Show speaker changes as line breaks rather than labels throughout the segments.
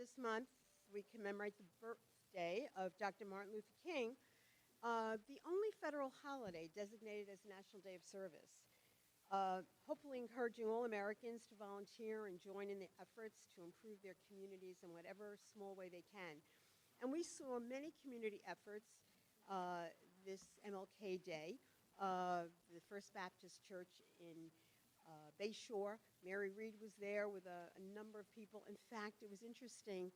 this month we commemorate the birthday of Dr. Martin Luther King, the only federal holiday designated as National Day of Service. Hopefully encouraging all Americans to volunteer and join in the efforts to improve their communities in whatever small way they can. And we saw many community efforts this MLK Day. The First Baptist Church in Bayshore, Mary Reed was there with a number of people. In fact, it was interesting,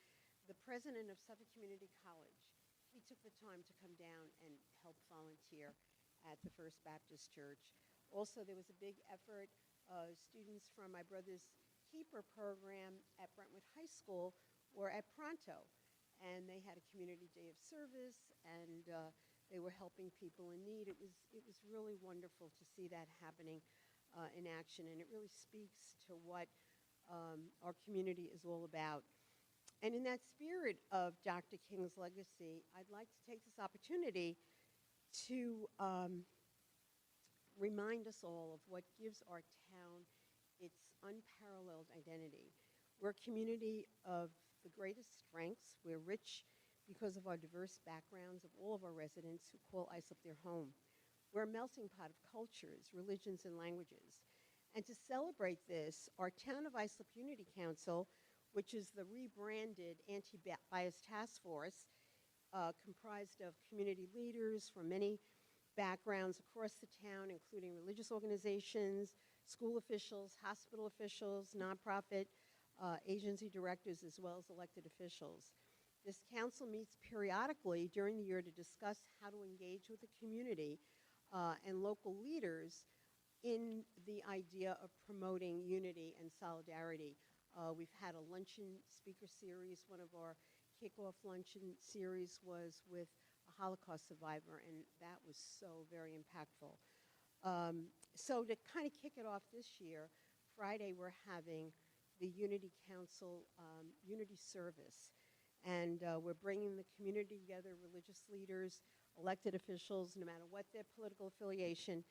the president of Suffolk Community College, he took the time to come down and help volunteer at the First Baptist Church. Also, there was a big effort, students from my brother's Keeper program at Brentwood High School were at Pronto, and they had a community day of service, and they were helping people in need. It was really wonderful to see that happening in action, and it really speaks to what our community is all about. And in that spirit of Dr. King's legacy, I'd like to take this opportunity to remind us all of what gives our town its unparalleled identity. We're a community of the greatest strengths. We're rich because of our diverse backgrounds of all of our residents who call Islip their home. We're a melting pot of cultures, religions, and languages. And to celebrate this, our Town of Islip Unity Council, which is the rebranded Anti-Bias Task Force, comprised of community leaders from many backgrounds across the town, including religious organizations, school officials, hospital officials, nonprofit agency directors, as well as elected officials. This council meets periodically during the year to discuss how to engage with the community and local leaders in the idea of promoting unity and solidarity. We've had a luncheon speaker series. One of our kickoff luncheon series was with a Holocaust survivor, and that was so very impactful. So to kind of kick it off this year, Friday we're having the Unity Council Unity Service, and we're bringing the community together, religious leaders, elected officials, no matter what their political affiliation,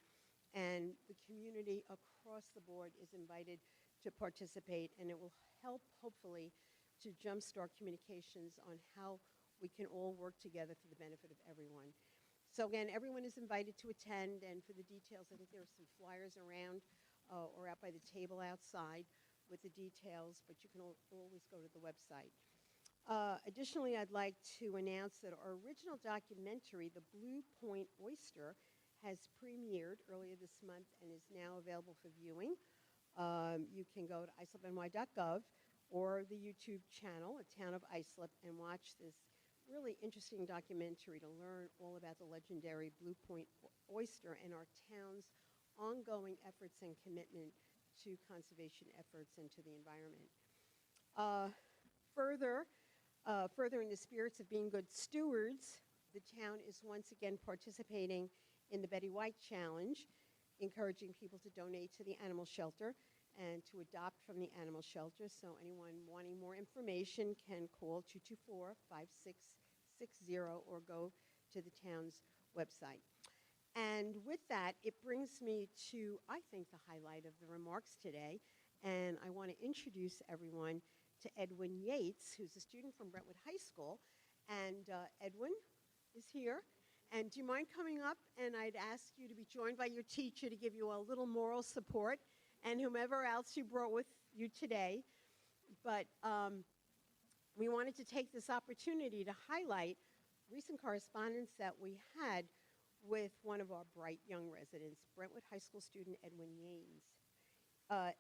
and the community across the board is invited to participate, and it will help, hopefully, to jumpstart communications on how we can all work together for the benefit of everyone. So again, everyone is invited to attend, and for the details, I think there are some flyers around or out by the table outside with the details, but you can always go to the website. Additionally, I'd like to announce that our original documentary, The Blue Point Oyster, has premiered earlier this month and is now available for viewing. You can go to islipny.gov or the YouTube channel, A Town of Islip, and watch this really interesting documentary to learn all about the legendary Blue Point oyster and our town's ongoing efforts and commitment to conservation efforts and to the environment. Further in the spirits of being good stewards, the town is once again participating in the Betty White Challenge, encouraging people to donate to the animal shelter and to adopt from the animal shelter. So anyone wanting more information can call 224-5660 or go to the town's website. And with that, it brings me to, I think, the highlight of the remarks today. And I want to introduce everyone to Edwin Yates, who's a student from Brentwood High School. And Edwin is here. And do you mind coming up? And I'd ask you to be joined by your teacher to give you a little moral support, and whomever else you brought with you today. But we wanted to take this opportunity to highlight recent correspondence that we had with one of our bright young residents, Brentwood High School student Edwin Yates.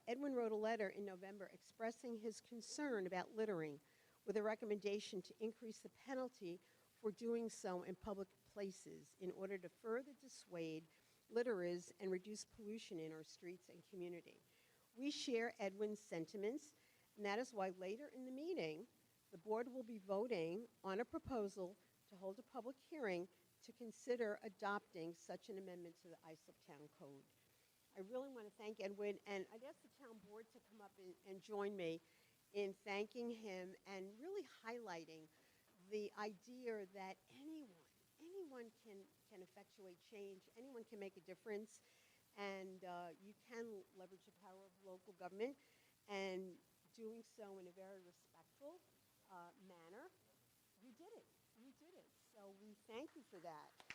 Edwin wrote a letter in November expressing his concern about littering, with a recommendation to increase the penalty for doing so in public places in order to further dissuade litterers and reduce pollution in our streets and community. We share Edwin's sentiments, and that is why later in the meeting, the board will be voting on a proposal to hold a public hearing to consider adopting such an amendment to the Islip Town Code. I really want to thank Edwin, and I'd ask the town board to come up and join me in thanking him and really highlighting the idea that anyone can effectuate change, anyone can make a difference, and you can leverage the power of local government, and doing so in a very respectful manner. You did it. You did it. So we thank you for that. And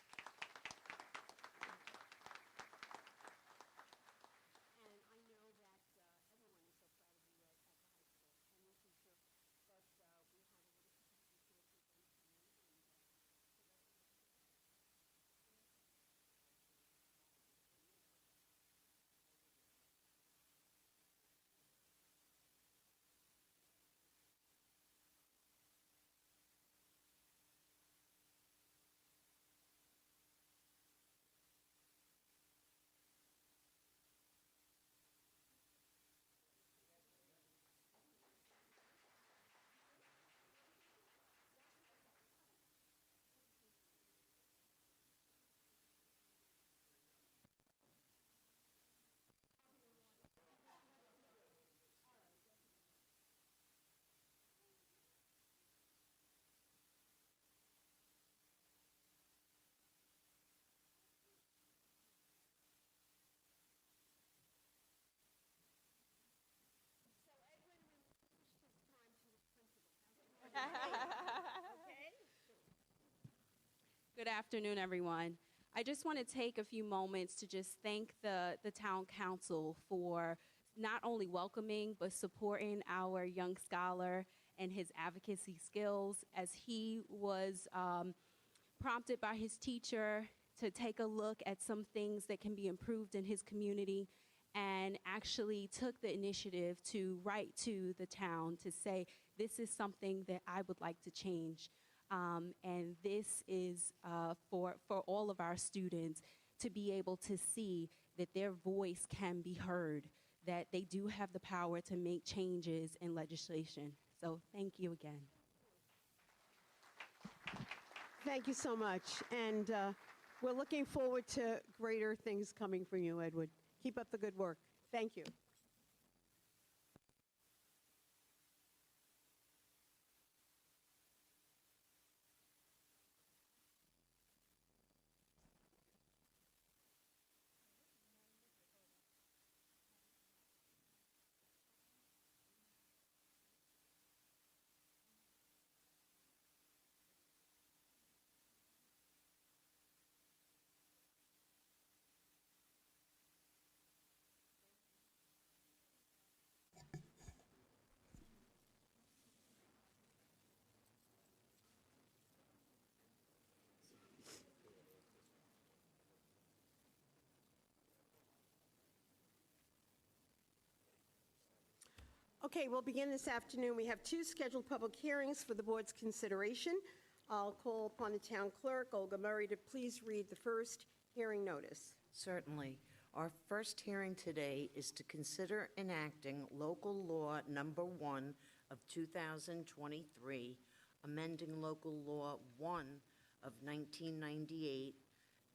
I know that everyone is so proud of you at the high school. And making sure that we have a little piece of you to represent you.
Good afternoon, everyone. I just want to take a few moments to just thank the town council for not only welcoming, but supporting our young scholar and his advocacy skills as he was prompted by his teacher to take a look at some things that can be improved in his community and actually took the initiative to write to the town to say, this is something that I would like to change. And this is for all of our students to be able to see that their voice can be heard, that they do have the power to make changes in legislation. So thank you again.
Thank you so much. And we're looking forward to greater things coming from you, Edward. Keep up the good work. Thank you. Okay, we'll begin this afternoon. We have two scheduled public hearings for the board's consideration. I'll call upon the town clerk, Olga Murray, to please read the first hearing notice.
Certainly. Our first hearing today is to consider enacting local law number 1 of 2023, amending local law 1 of 1998,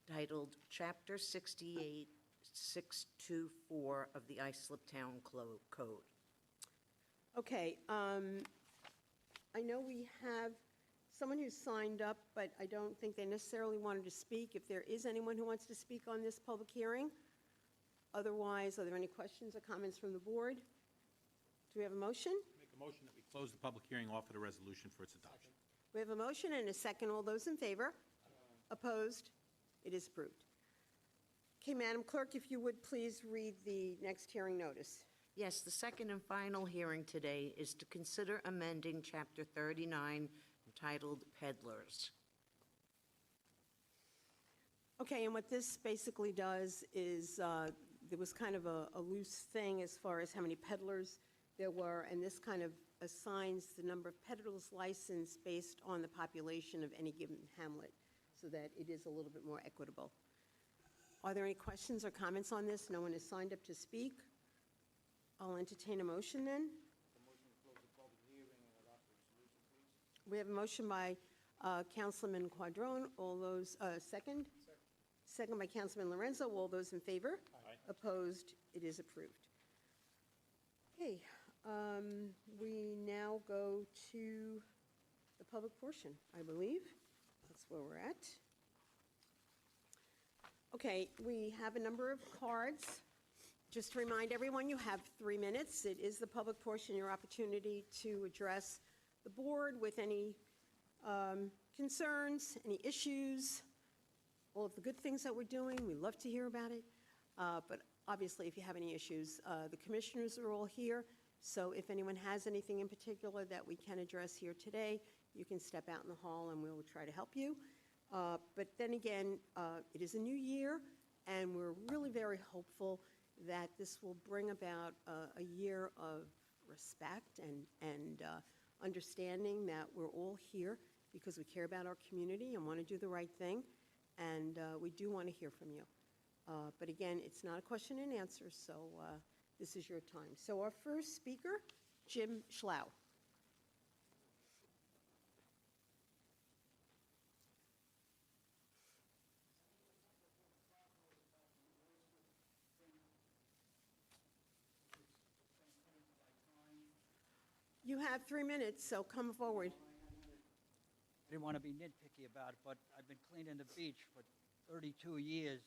titled Chapter 68, 624 of the Islip Town Code.
Okay, I know we have someone who signed up, but I don't think they necessarily wanted to speak. If there is anyone who wants to speak on this public hearing, otherwise, are there any questions or comments from the board? Do we have a motion?
Make a motion that we close the public hearing, offer the resolution for its adoption.
We have a motion and a second. All those in favor? Opposed? It is approved. Okay, Madam Clerk, if you would please read the next hearing notice.
Yes, the second and final hearing today is to consider amending Chapter 39, entitled Peddlers.
Okay, and what this basically does is there was kind of a loose thing as far as how many peddlers there were, and this kind of assigns the number of peddlers licensed based on the population of any given hamlet so that it is a little bit more equitable. Are there any questions or comments on this? No one has signed up to speak. I'll entertain a motion then. We have a motion by Councilman Quadrone. All those, second? Second by Councilman Lorenzo. All those in favor?
Aye.
Opposed? It is approved. Okay, we now go to the public portion, I believe. That's where we're at. Okay, we have a number of cards. Just to remind everyone, you have 3 minutes. It is the public portion, your opportunity to address the board with any concerns, any issues, all of the good things that we're doing. We love to hear about it. But obviously, if you have any issues, the commissioners are all here. So if anyone has anything in particular that we can address here today, you can step out in the hall and we'll try to help you. But then again, it is a new year, and we're really very hopeful that this will bring about a year of respect and understanding that we're all here because we care about our community and want to do the right thing, and we do want to hear from you. But again, it's not a question and answer, so this is your time. So our first speaker, Jim Schlau. You have 3 minutes, so come forward.
I didn't want to be nitpicky about it, but I've been cleaning the beach for 32 years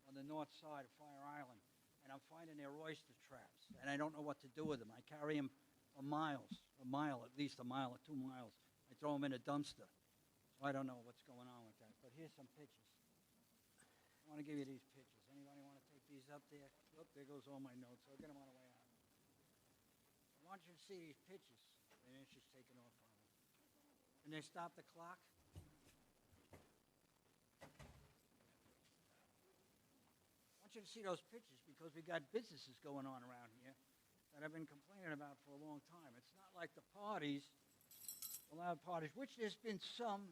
on the north side of Fire Island, and I'm finding their oyster traps, and I don't know what to do with them. I carry them for miles, at least a mile or 2 miles. I throw them in a dumpster, so I don't know what's going on with that. But here's some pictures. I want to give you these pictures. Anybody want to take these up there? Oh, there goes all my notes. I'll get them on the way out. I want you to see these pictures. And then she's taking off on them. And they stop the clock. I want you to see those pictures because we got businesses going on around here that I've been complaining about for a long time. It's not like the parties, the loud parties, which there's been some.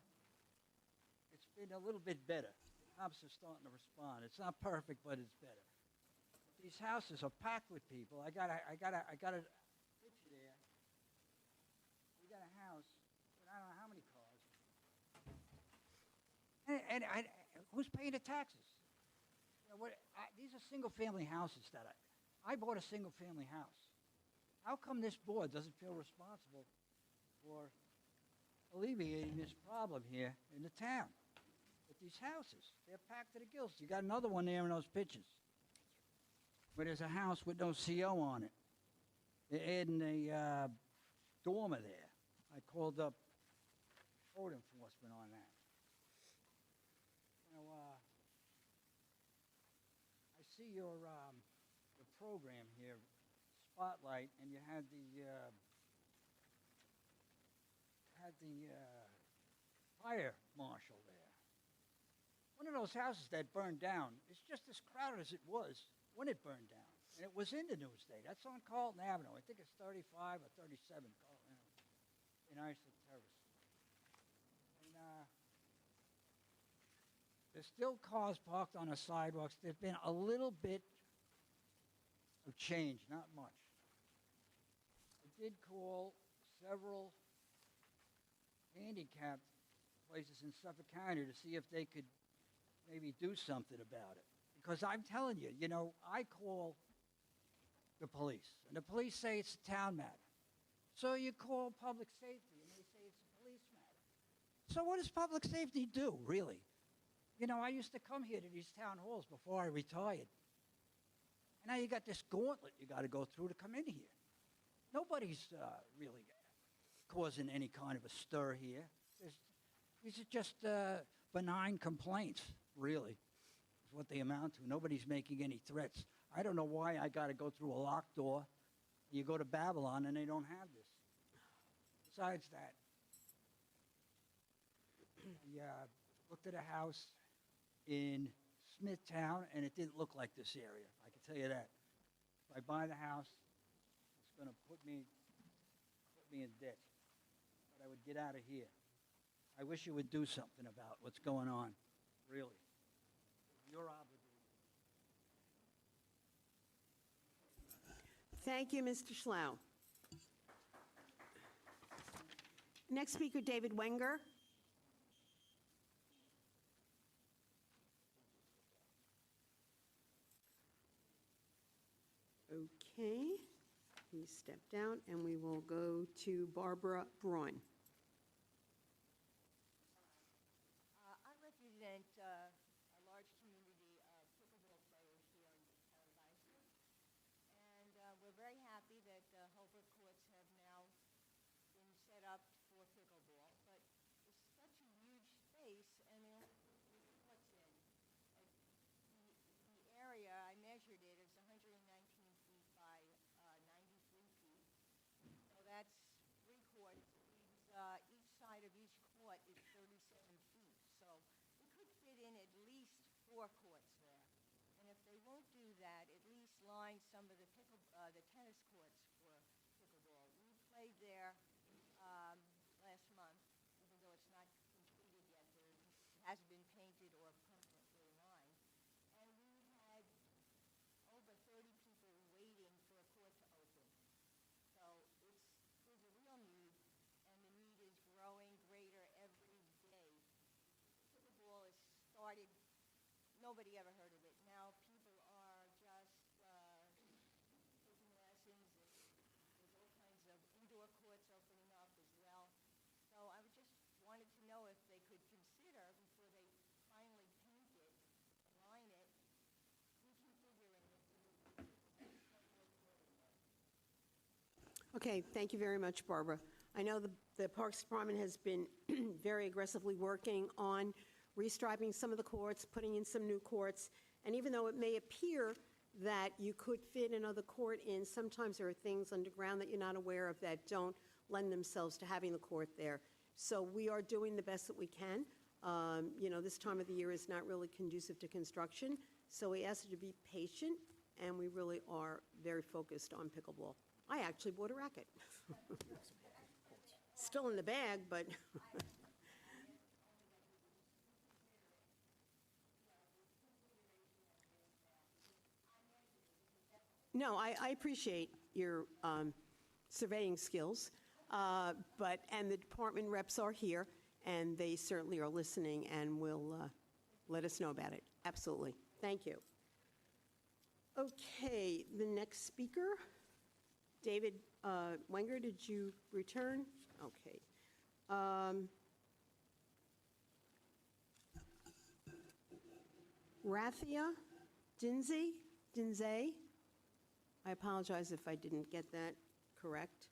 It's been a little bit better. The cops are starting to respond. It's not perfect, but it's better. These houses are packed with people. I got a picture there. We got a house, but I don't know how many cars. And who's paying the taxes? You know, these are single-family houses that I bought a single-family house. How come this board doesn't feel responsible for alleviating this problem here in the town with these houses? They're packed to the gills. You got another one there in those pictures where there's a house with no CO on it. They're adding a dormer there. I called up code enforcement on that. You know, I see your program here, Spotlight, and you had the fire marshal there. One of those houses that burned down is just as crowded as it was when it burned down. And it was in the Newsday. That's on Carlton Avenue. I think it's 35 or 37 Carlton Avenue in Islip Terrace. And there's still cars parked on the sidewalks. There's been a little bit of change, not much. I did call several handicapped places in Suffolk County to see if they could maybe do something about it. Because I'm telling you, you know, I call the police, and the police say it's a town matter. So you call public safety, and they say it's a police matter. So what does public safety do, really? You know, I used to come here to these town halls before I retired. And now you got this gauntlet you got to go through to come in here. Nobody's really causing any kind of a stir here. These are just benign complaints, really, is what they amount to. Nobody's making any threats. I don't know why I got to go through a locked door. You go to Babylon and they don't have this. Besides that, I looked at a house in Smithtown, and it didn't look like this area. I can tell you that. If I buy the house, it's going to put me in debt. But I would get out of here. I wish you would do something about what's going on, really. You're obligated.
Thank you, Mr. Schlau. Next speaker, David Wenger. Okay, he stepped out, and we will go to Barbara Braun.
I represent a large community of pickleball players here in the town of Islip, and we're very happy that Holbrook courts have now been set up 4 courts there. And if they won't do that, at least line some of the tennis courts for pickleball. We played there last month, even though it's not completed yet. It hasn't been painted or permanently lined. And we had over 30 people waiting for a court to open. So there's a real need, and the need is growing greater every day. Pickleball is started, nobody ever heard of it. Now people are just taking lessons, and there's all kinds of indoor courts opening up as well. So I just wanted to know if they could consider, before they finally paint it, line it, reconfiguring it to make it more portable.
Okay, thank you very much, Barbara. I know the Parks Department has been very aggressively working on restriping some of the courts, putting in some new courts, and even though it may appear that you could fit another court in, sometimes there are things underground that you're not aware of that don't lend themselves to having the court there. So we are doing the best that we can. You know, this time of the year is not really conducive to construction, so we ask you to be patient, and we really are very focused on pickleball. I actually bought a racket. Still in the bag, but no, I appreciate your surveying skills, and the department reps are here, and they certainly are listening and will let us know about it. Absolutely. Thank you. Okay, the next speaker, David Wenger, did you return? Okay. Rathia Dinzey. I apologize if I didn't get that correct.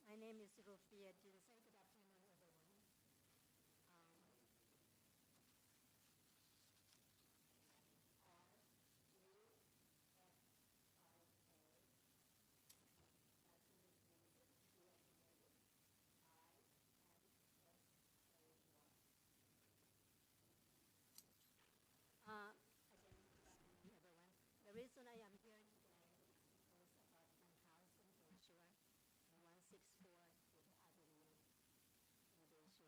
My name is Rufia Jinsei. Good afternoon, everyone. Again, good afternoon, everyone. The reason I am here today is because about my house in Bayshore, 164 Fifth Avenue in Bayshore.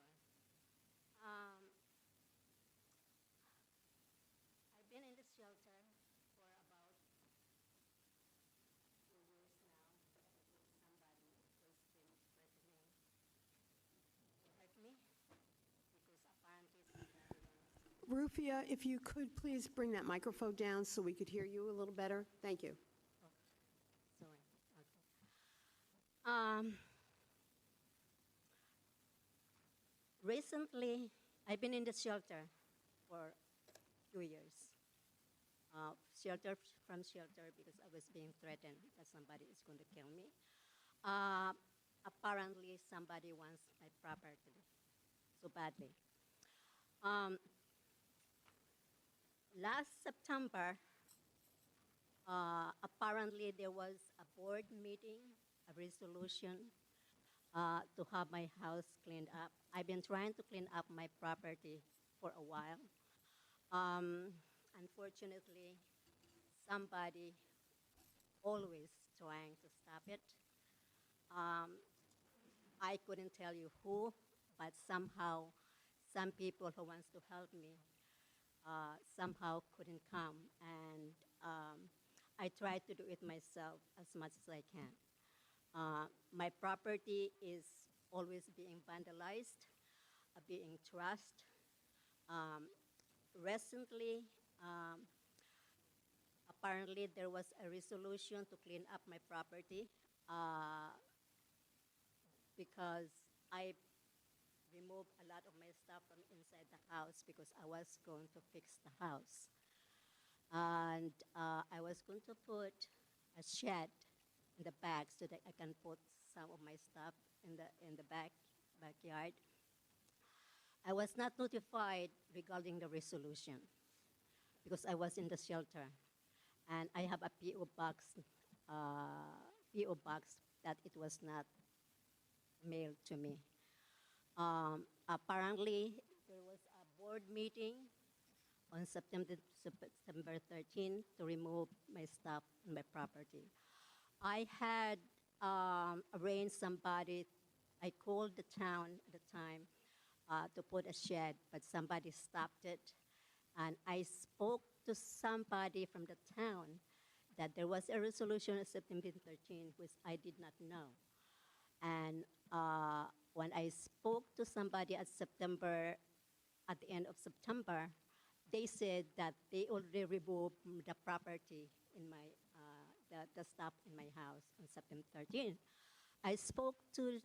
I've been in this shelter for about 2 years now because somebody has been threatening to hurt me because apparently somebody wants to.
Rufia, if you could please bring that microphone down so we could hear you a little better. Thank you.
Sorry. Okay. Recently, I've been in the shelter for 2 years. Shelter from shelter because I was being threatened that somebody is going to kill me. Apparently, somebody wants my property so badly. Last September, apparently there was a board meeting, a resolution to have my house cleaned up. I've been trying to clean up my property for a while. Unfortunately, somebody always trying to stop it. I couldn't tell you who, but somehow some people who wants to help me somehow couldn't come, and I tried to do it myself as much as I can. My property is always being vandalized, being trashed. Recently, apparently there was a resolution to clean up my property because I removed a lot of my stuff from inside the house because I was going to fix the house. And I was going to put a shed in the back so that I can put some of my stuff in the backyard. I was not notified regarding the resolution because I was in the shelter. And I have a P.O. box PO box that it was not mailed to me. Apparently, there was a board meeting on September 13 to remove my stuff and my property. I had arranged somebody. I called the town at the time to put a shed, but somebody stopped it. And I spoke to somebody from the town that there was a resolution on September 13, which I did not know. And when I spoke to somebody at the end of September, they said that they already removed the property in my, the stuff in my house on September 13. I spoke to,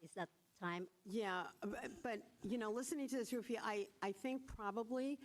is that time?
Yeah, but, you know, listening to this, Rufia, I think probably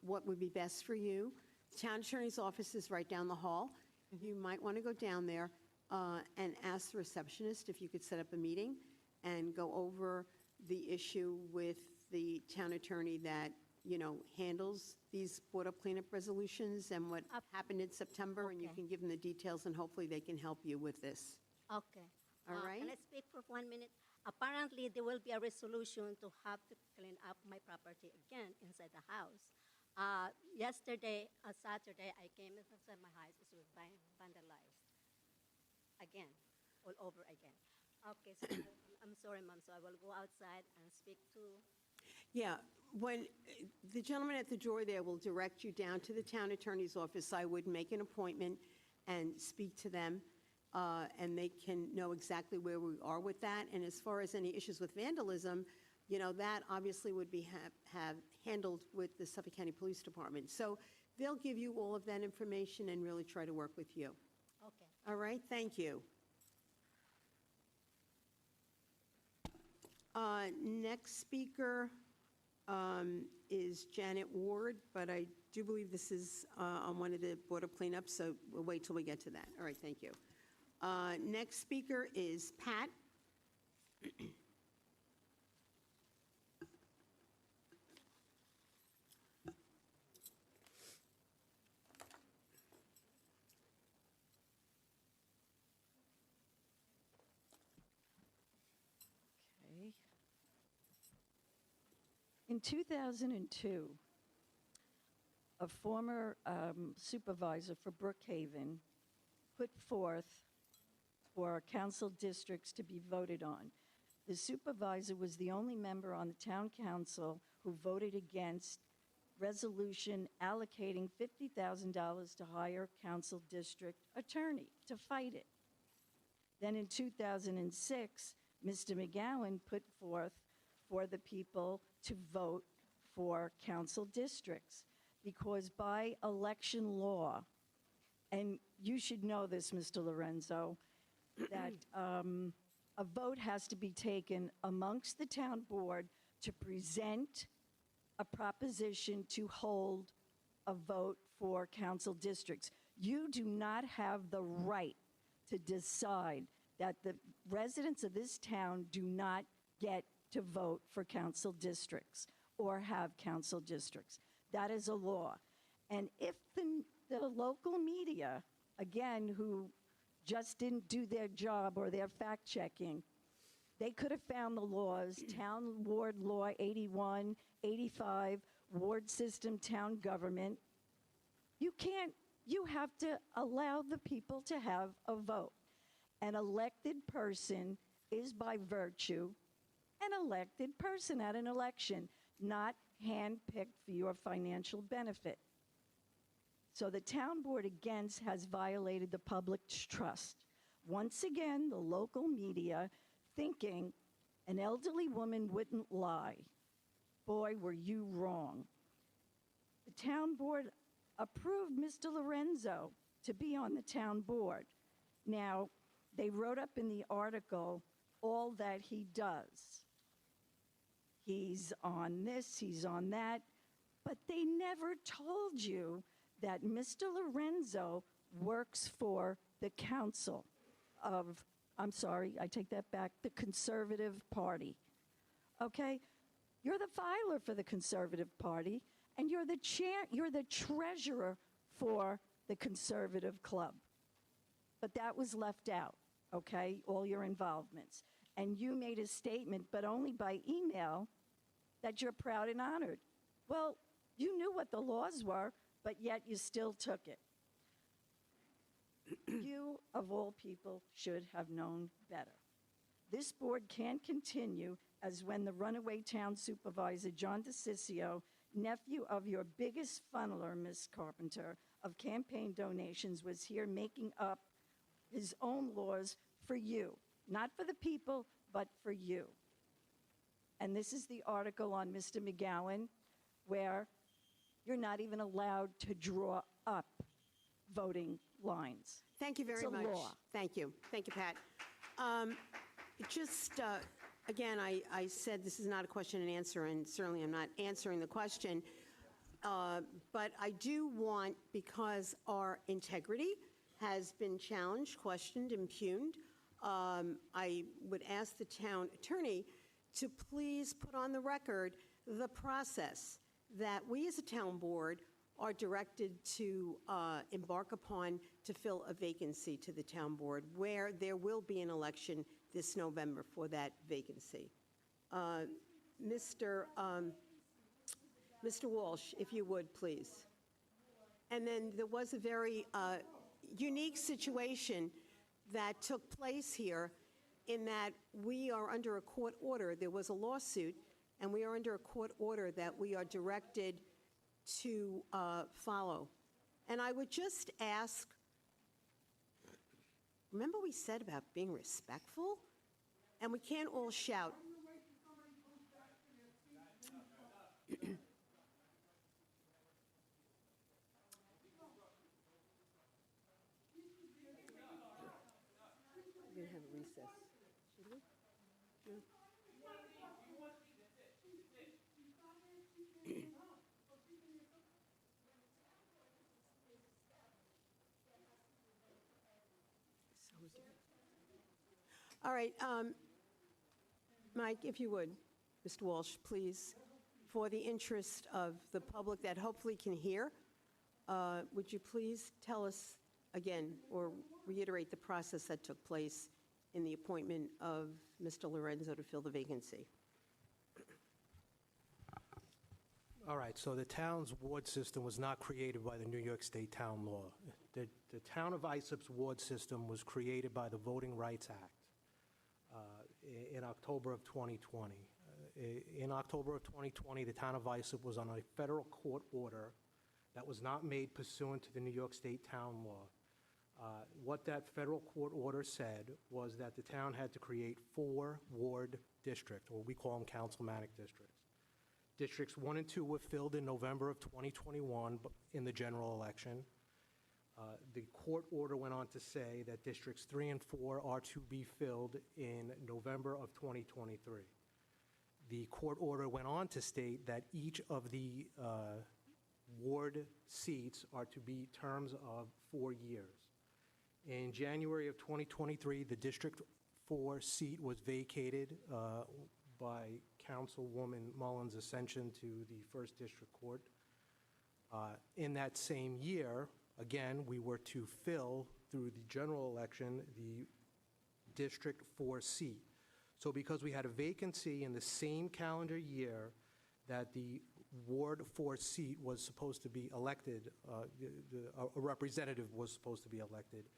what would be best for you, town attorney's office is right down the hall. You might want to go down there and ask the receptionist if you could set up a meeting and go over the issue with the town attorney that, you know, handles these board-up cleanup resolutions and what happened in September, and you
Okay.
can give them the details, and hopefully they can help you with this.
Okay.
All right?
Can I speak for 1 minute? Apparently, there will be a resolution to have to clean up my property again inside the house. Yesterday, Saturday, I came inside my house. It was vandalized again, all over again. Okay, so I'm sorry, Mom. So I will go outside and speak to.
Yeah, when the gentleman at the door there will direct you down to the town attorney's office, I would make an appointment and speak to them, and they can know exactly where we are with that. And as far as any issues with vandalism, you know, that obviously would be have handled with the Suffolk County Police Department. So they'll give you all of that information and really try to work with you.
Okay.
All right, thank you. Next speaker is Janet Ward, but I do believe this is on one of the Board of Cleanups, so we'll wait till we get to that. All right, thank you. Next speaker is Pat.
Okay. In 2002, a former supervisor for Brookhaven put forth for council districts to be voted on. The supervisor was the only member on the town council who voted against resolution allocating $50,000 to hire council district attorney to fight it. Then in 2006, Mr. McGowan put forth for the people to vote for council districts because by election law, and you should know this, Mr. Lorenzo, that a vote has to be taken amongst the town board to present a proposition to hold a vote for council districts. You do not have the right to decide that the residents of this town do not get to vote for council districts or have council districts. That is a law. And if the local media, again, who just didn't do their job or their fact checking, they could have found the laws, Town Ward Law 81, 85, ward system, town government. You can't, you have to allow the people to have a vote. An elected person is by virtue an elected person at an election, not handpicked for your financial benefit. So the town board again has violated the public's trust. Once again, the local media thinking an elderly woman wouldn't lie. Boy, were you wrong. The town board approved Mr. Lorenzo to be on the town board. Now, they wrote up in the article all that he does. He's on this, he's on that, but they never told you that Mr. Lorenzo works for the council of, I'm sorry, I take that back, the Conservative Party. Okay? You're the filer for the Conservative Party, and you're the chair, you're the treasurer for the conservative club. But that was left out, okay, all your involvements. And you made a statement, but only by email, that you're proud and honored. Well, you knew what the laws were, but yet you still took it. You, of all people, should have known better. This board can't continue as when the runaway town supervisor, John DeCiccio, nephew of your biggest funneler, Ms. Carpenter, of campaign donations, was here making up his own laws for you. Not for the people, but for you. And this is the article on Mr. McGowan, where you're not even allowed to draw up voting lines.
Thank you very
It's a
much.
law.
Thank you. Thank you, Pat. Again, I said this is not a question and answer, and certainly I'm not answering the question. But I do want, because our integrity has been challenged, questioned, impugned, I would ask the town attorney to please put on the record the process that we as a town board are directed to embark upon to fill a vacancy to the town board, where there will be an election this November for that vacancy. Mr. Walsh, if you would, please. And then there was a very unique situation that took place here, in that we are under a court order. There was a lawsuit, and we are under a court order that we are directed to follow. And I would just ask, remember we said about being respectful? And we can't all shout. We're going to have a recess. Should we? No? All right, Mike, if you would, Mr. Walsh, please, for the interest of the public that hopefully can hear, would you please tell us again, or reiterate the process that took place in the appointment of Mr. Lorenzo to fill the vacancy?
All right, so the town's ward system was not created by the New York State Town Law. The town of Isop's ward system was created by the Voting Rights Act in October of 2020. In October of 2020, the town of Isop was on a federal court order that was not made pursuant to the New York State Town Law. What that federal court order said was that the town had to create 4 ward districts, or we call them councilmanic districts. Districts 1 and 2 were filled in November of 2021 in the general election. The court order went on to say that districts 3 and 4 are to be filled in November of 2023. The court order went on to state that each of the ward seats are to be terms of 4 years. In January of 2023, the District 4 seat was vacated by Councilwoman Mullins' ascension to the 1st District Court. In that same year, again, we were to fill, through the general election, the District 4 seat. So because we had a vacancy in the same calendar year that the Ward 4 seat was supposed to be elected, a representative was supposed to be elected,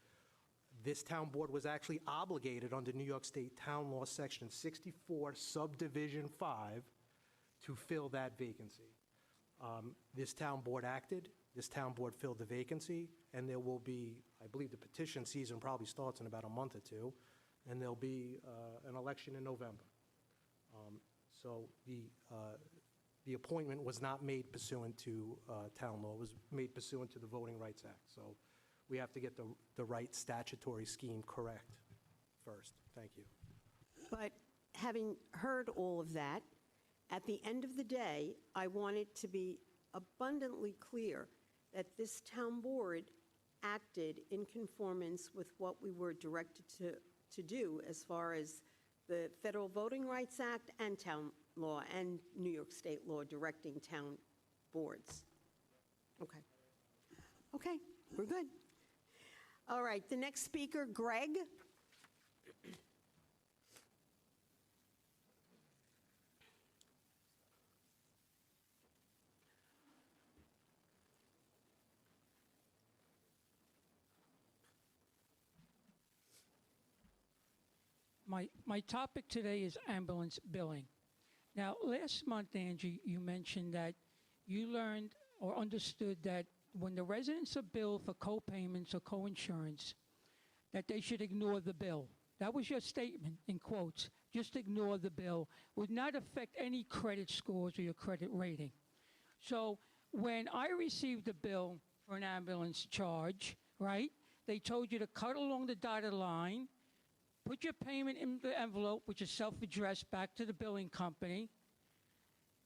this town board was actually obligated under New York State Town Law Section 64, Subdivision 5, to fill that vacancy. This town board acted, this town board filled the vacancy, and there will be, I believe the petition season probably starts in about a month or two, and there'll be an election in November. So the appointment was not made pursuant to town law, it was made pursuant to the Voting Rights Act. So we have to get the right statutory scheme correct first. Thank you.
But having heard all of that, at the end of the day, I want it to be abundantly clear that this town board acted in conformance with what we were directed to do as far as the Federal Voting Rights Act and town law and New York State law directing town boards. Okay. Okay. We're good. All right, the next speaker, Greg.
My topic today is ambulance billing. Now, last month, Angie, you mentioned that you learned or understood that when the residents are billed for co-payments or co-insurance, that they should ignore the bill. That was your statement, in quotes. Just ignore the bill. Would not affect any credit scores or your credit rating. So when I received a bill for an ambulance charge, right, they told you to cut along the dotted line, put your payment in the envelope, which is self-addressed, back to the billing company.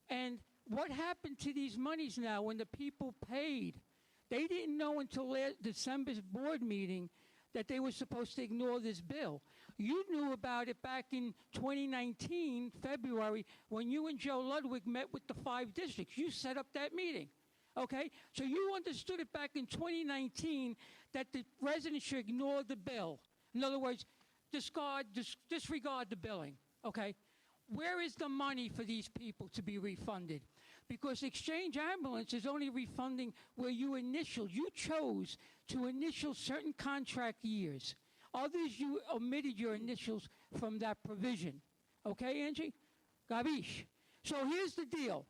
And what happened to these monies now when the people paid? They didn't know until December's board meeting that they were supposed to ignore this bill. You knew about it back in 2019, February, when you and Joe Ludwig met with the 5 districts. You set up that meeting, okay? So you understood it back in 2019 that the residents should ignore the bill. In other words, disregard the billing, okay? Where is the money for these people to be refunded? Because Exchange Ambulance is only refunding where you chose to initial certain contract years. Others, you omitted your initials from that provision. Okay, Angie? Gabish. So here's the deal.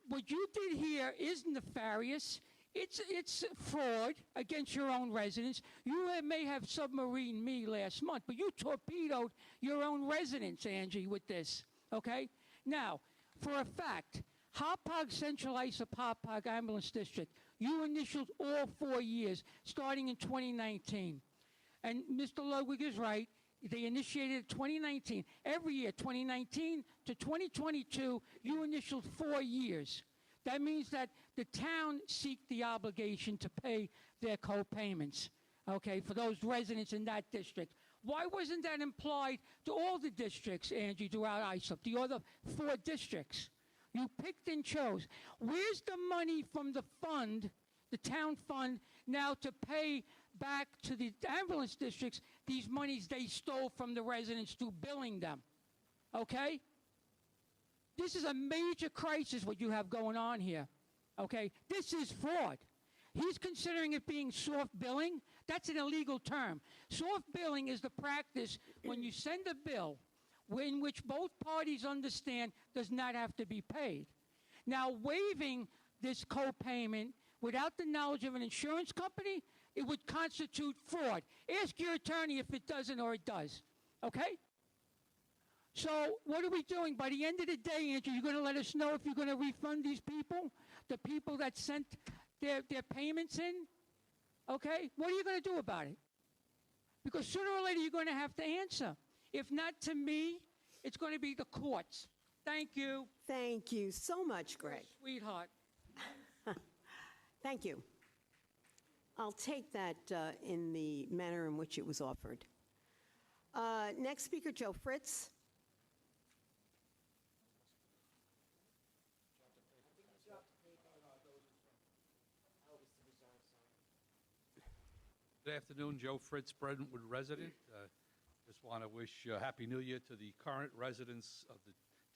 What you did here is nefarious. It's fraud against your own residents. You may have submarined me last month, but you torpedoed your own residents, Angie, with this, okay? Now, for a fact, Hauppauge Central Islip Hauppauge Ambulance District, you initialed all 4 years, starting in 2019. And Mr. Ludwig is right. They initiated 2019. Every year, 2019 to 2022, you initialed 4 years. That means that the town seek the obligation to pay their co-payments, okay, for those residents in that district. Why wasn't that implied to all the districts, Angie, throughout ISOP, the other 4 districts? You picked and chose. Where's the money from the fund, the town fund, now to pay back to the ambulance districts these monies they stole from the residents through billing them, okay? This is a major crisis, what you have going on here, okay? This is fraud. He's considering it being soft billing. That's an illegal term. Soft billing is the practice when you send a bill in which both parties understand does not have to be paid. Now, waiving this co-payment without the knowledge of an insurance company, it would constitute fraud. Ask your attorney if it doesn't or it does, okay? So what are we doing? By the end of the day, Andrew, you're going to let us know if you're going to refund these people, the people that sent their payments in? Okay? What are you going to do about it? Because sooner or later, you're going to have to answer. If not to me, it's going to be the courts. Thank you.
Thank you so much, Greg.
Sweetheart.
Thank you. I'll take that in the manner in which it was offered. Next speaker, Joe Fritz.
Good afternoon, Joe Fritz, Brentwood resident. Just want to wish Happy New Year to the current residents of the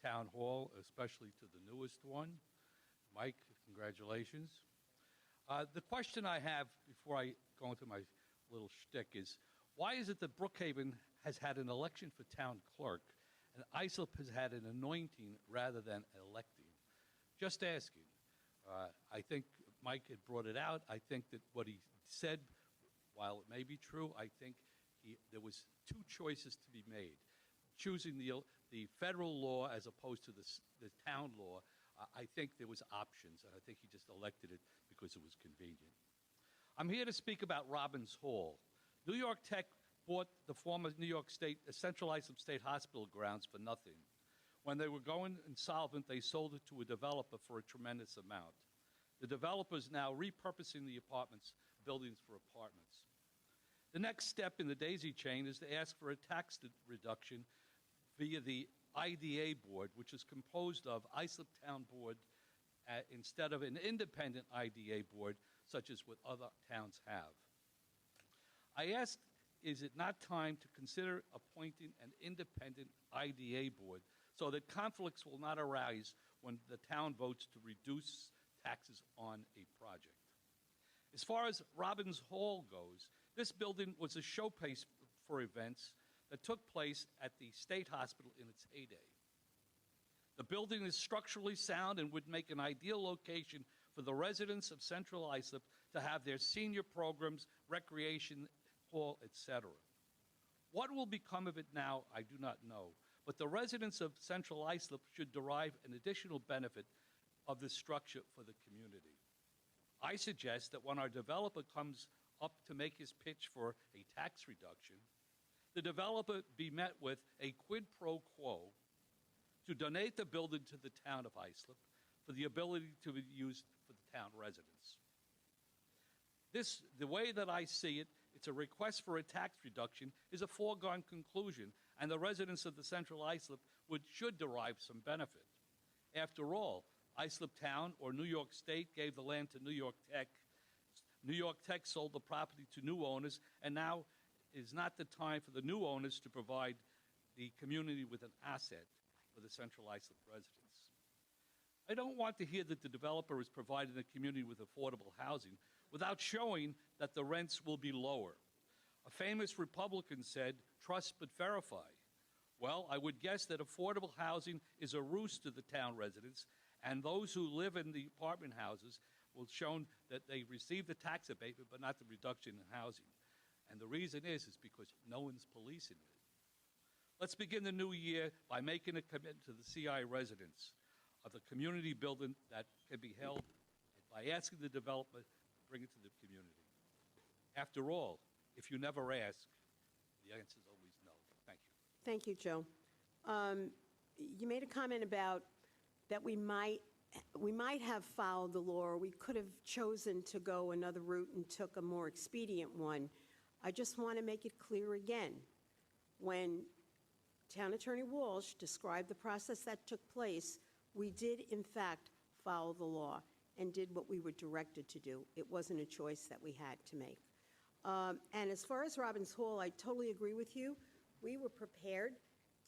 town hall, especially to the newest one. Mike, congratulations. The question I have before I go into my little shtick is, why is it that Brookhaven has had an election for town clerk and Islip has had an anointing rather than electing? Just asking. I think Mike had brought it out. I think that what he said, while it may be true, I think there was 2 choices to be made. Choosing the federal law as opposed to the town law, I think there was options, and I think he just elected it because it was convenient. I'm here to speak about Robbins Hall. New York Tech bought the former New York State, Central Islip State Hospital grounds for nothing. When they were going insolvent, they sold it to a developer for a tremendous amount. The developer is now repurposing the buildings for apartments. The next step in the daisy chain is to ask for a tax reduction via the IDA board, which is composed of Islip Town Board instead of an independent IDA board, such as what other towns have. I asked, is it not time to consider appointing an independent IDA board so that conflicts will not arise when the town votes to reduce taxes on a project? As far as Robbins Hall goes, this building was a showcase for events that took place at the State Hospital in its heyday. The building is structurally sound and would make an ideal location for the residents of Central Islip to have their senior programs, recreation hall, etc. What will become of it now, I do not know, but the residents of Central Islip should derive an additional benefit of this structure for the community. I suggest that when our developer comes up to make his pitch for a tax reduction, the developer be met with a quid pro quo to donate the building to the town of Islip for the ability to be used for the town residents. The way that I see it, it's a request for a tax reduction is a foregone conclusion, and the residents of the Central Islip should derive some benefit. After all, Islip Town or New York State gave the land to New York Tech. New York Tech sold the property to new owners, and now is not the time for the new owners to provide the community with an asset for the Central Islip residents. I don't want to hear that the developer is providing the community with affordable housing without showing that the rents will be lower. A famous Republican said, "Trust but verify." Well, I would guess that affordable housing is a ruse to the town residents, and those who live in the apartment houses will show that they receive the tax abatement but not the reduction in housing. And the reason is because no one's policing it. Let's begin the new year by making a commitment to the CI residents of the community building that can be held by asking the developer to bring it to the community. After all, if you never ask, the answer is always no. Thank you.
Thank you, Joe. You made a comment about that we might have followed the law, or we could have chosen to go another route and took a more expedient one. I just want to make it clear again. When Town Attorney Walsh described the process that took place, we did, in fact, follow the law and did what we were directed to do. It wasn't a choice that we had to make. And as far as Robbins Hall, I totally agree with you. We were prepared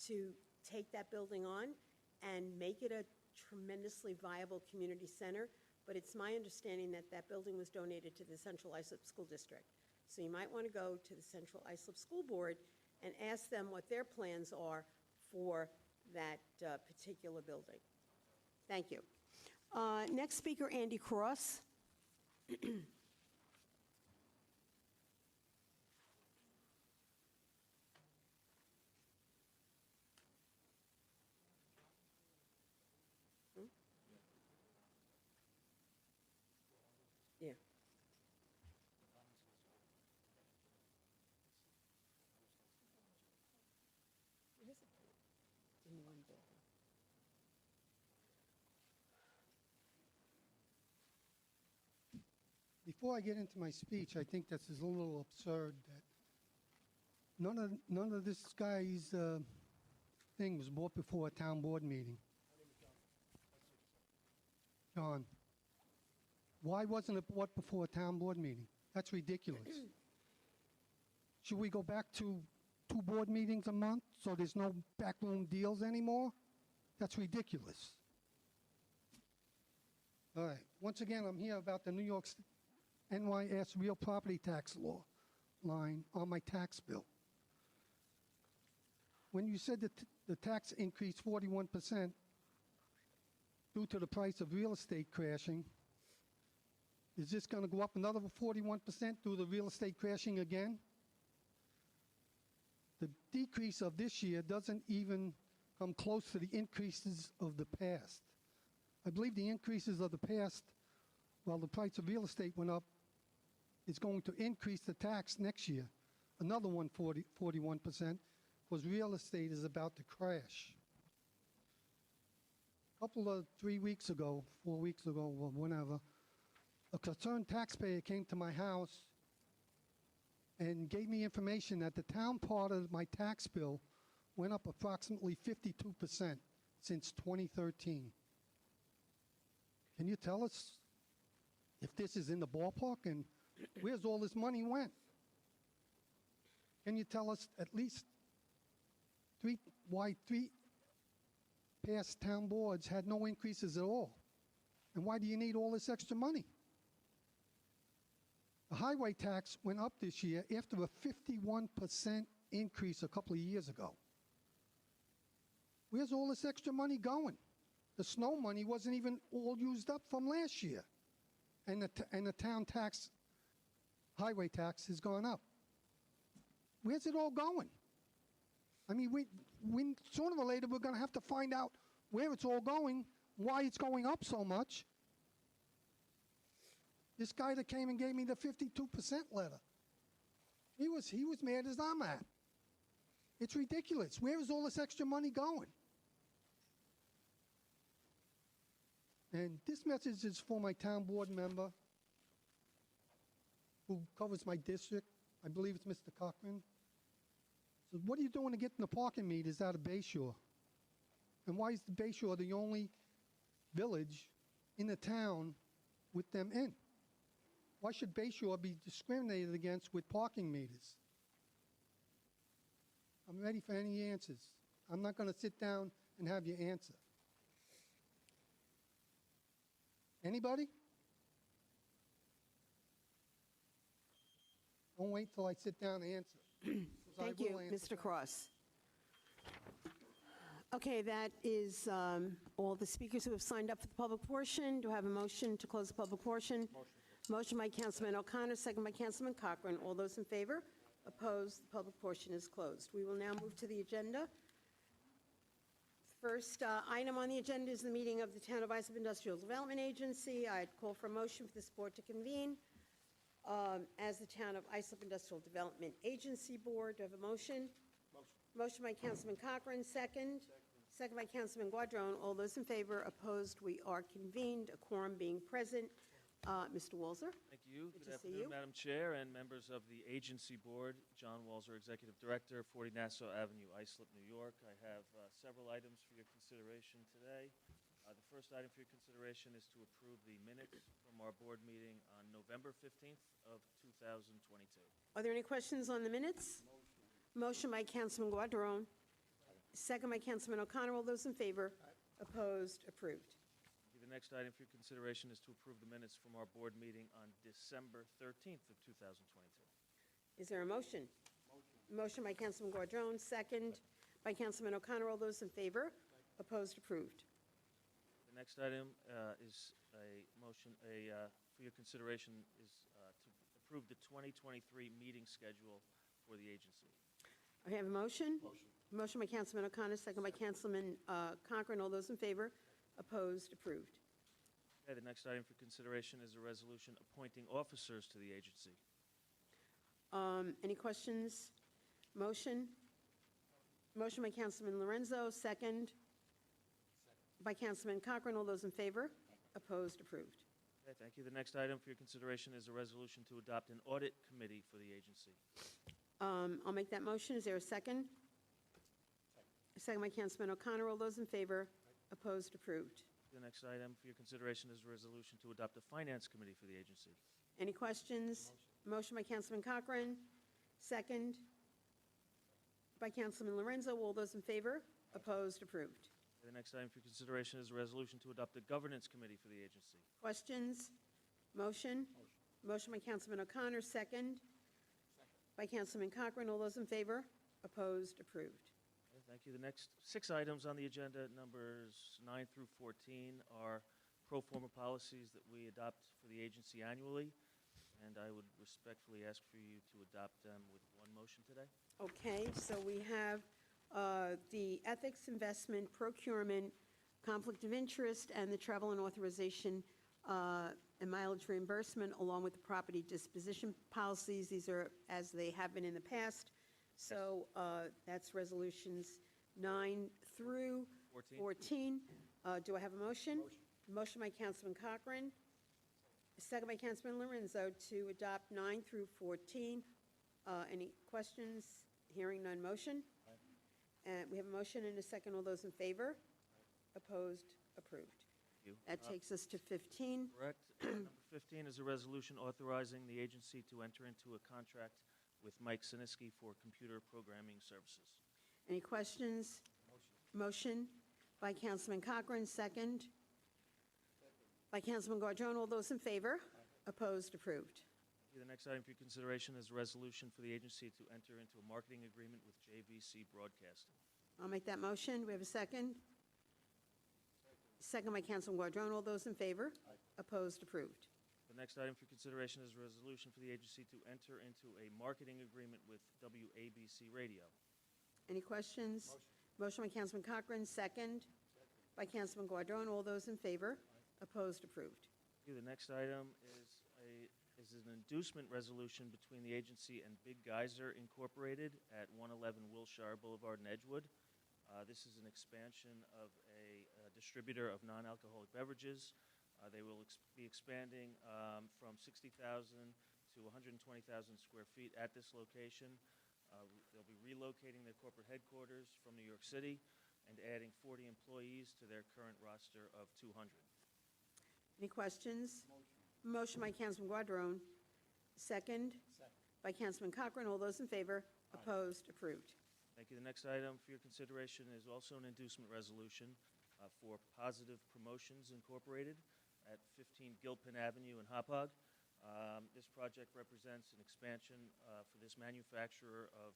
to take that building on and make it a tremendously viable community center, but it's my understanding that that building was donated to the Central Islip School District. So you might want to go to the Central Islip School Board and ask them what their plans are for that particular building. Thank you. Next speaker, Andy Cross. Yeah. In one building.
Before I get into my speech, I think this is a little absurd that none of this guy's thing was brought before a town board meeting. John, why wasn't it brought before a town board meeting? That's ridiculous. Should we go back to 2 board meetings a month so there's no backroom deals anymore? That's ridiculous. All right. Once again, I'm here about the New York NYS real property tax law line on my tax bill. When you said that the tax increased 41% due to the price of real estate crashing, is this going to go up another 41% due to the real estate crashing again? The decrease of this year doesn't even come close to the increases of the past. I believe the increases of the past, while the price of real estate went up, is going to increase the tax next year, another 41%, because real estate is about to crash. A couple of 3 weeks ago, 4 weeks ago, or whenever, a concerned taxpayer came to my house and gave me information that the town part of my tax bill went up approximately 52% since 2013. Can you tell us if this is in the ballpark, and where's all this money went? Can you tell us at least why three past town boards had no increases at all? And why do you need all this extra money? The highway tax went up this year after a 51% increase a couple of years ago. Where's all this extra money going? The snow money wasn't even all used up from last year. And the town tax, highway tax, has gone up. Where's it all going? I mean, we sooner or later, we're going to have to find out where it's all going, why it's going up so much. This guy that came and gave me the 52% letter, he was mad as I'm at. It's ridiculous. Where is all this extra money going? And this message is for my town board member who covers my district. I believe it's Mr. Cochran. So what are you doing to get the parking meters out of Bay Shore? And why is the Bay Shore the only village in the town with them in? Why should Bay Shore be discriminated against with parking meters? I'm ready for any answers. I'm not going to sit down and have you answer. Anybody? Don't wait till I sit down and answer. 'cause I
Thank you,
will answer
Mr.
back.
Cross. Okay, that is all the speakers who have signed up for the public portion. Do I have a motion to close the public portion? Motion by Councilman O'Connor, second by Councilman Cochran. All those in favor? Opposed? The public portion is closed. We will now move to the agenda. First item on the agenda is the meeting of the Town of Islip Industrial Development Agency. I'd call for a motion for this board to convene as the Town of Islip Industrial Development Agency Board. Do I have a motion? Motion by Councilman Cochran, second. Second by Councilman Guadron. All those in favor? Opposed? We are convened, a quorum being present. Mr. Walzer?
Thank you.
Good
Good
to see you.
afternoon, Madam Chair and members of the agency board. John Walzer, Executive Director, 40 Nassau Avenue, Islip, New York. I have several items for your consideration today. The first item for your consideration is to approve the minutes from our board meeting on November 15th of 2022.
Are there any questions on the minutes? Motion by Councilman Guadron, second by Councilman O'Connor. All those in favor? Opposed? Approved.
The next item for your consideration is to approve the minutes from our board meeting on December 13th of 2022.
Is there a motion? Motion by Councilman Guadron, second by Councilman O'Connor. All those in favor? Opposed? Approved.
The next item is a motion, for your consideration is to approve the 2023 meeting schedule for the agency.
I have a motion. Motion by Councilman O'Connor, second by Councilman Cochran. All those in favor? Opposed? Approved.
Okay, the next item for consideration is a resolution appointing officers to the agency.
Any questions? Motion? Motion by Councilman Lorenzo, second by Councilman Cochran. All those in favor? Opposed? Approved.
Okay, thank you. The next item for your consideration is a resolution to adopt an audit committee for the agency.
I'll make that motion. Is there a second? Second by Councilman O'Connor. All those in favor? Opposed? Approved.
The next item for your consideration is a resolution to adopt a finance committee for the agency.
Any questions? Motion by Councilman Cochran, second by Councilman Lorenzo. All those in favor? Opposed? Approved.
The next item for your consideration is a resolution to adopt a governance committee for the agency.
Questions? Motion? Motion by Councilman O'Connor, second by Councilman Cochran. All those in favor? Opposed? Approved.
Okay, thank you. The next 6 items on the agenda, numbers 9 through 14, are pro forma policies that we adopt for the agency annually, and I would respectfully ask for you to adopt them with one motion today.
Okay, so we have the ethics, investment, procurement, conflict of interest, and the travel and authorization and mileage reimbursement, along with the property disposition policies. These are as they have been in the past. So that's resolutions 9 through 14. Do I have a motion? Motion by Councilman Cochran, second by Councilman Lorenzo to adopt 9 through 14. Any questions? Hearing none, motion. And we have a motion and a second. All those in favor? Opposed? Approved.
you.
That takes us to 15.
Correct. Number 15 is a resolution authorizing the agency to enter into a contract with Mike Sinisky for computer programming services.
Any questions? Motion by Councilman Cochran, second. By Councilman Guardone. All those in favor? Opposed? Approved.
The next item for your consideration is a resolution for the agency to enter into a marketing agreement with JVC Broadcasting.
I'll make that motion. We have a second. Second by Councilman Guardone. All those in favor? Opposed? Approved.
The next item for consideration is a resolution for the agency to enter into a marketing agreement with WABC Radio.
Any questions? Motion by Councilman Cochran, second. By Councilman Guardone. All those in favor? Opposed? Approved.
The next item is an inducement resolution between the agency and Big Geyser Incorporated at 111 Wilshire Boulevard in Edgewood. This is an expansion of a distributor of non-alcoholic beverages. They will be expanding from 60,000 to 120,000 square feet at this location. They'll be relocating their corporate headquarters from New York City and adding 40 employees to their current roster of 200.
Any questions? Motion by Councilman Guardone, second. By Councilman Cochran. All those in favor? Opposed? Approved.
Thank you. The next item for your consideration is also an inducement resolution for Positive Promotions Incorporated at 15 Gilpin Avenue in Hauppauge. This project represents an expansion for this manufacturer of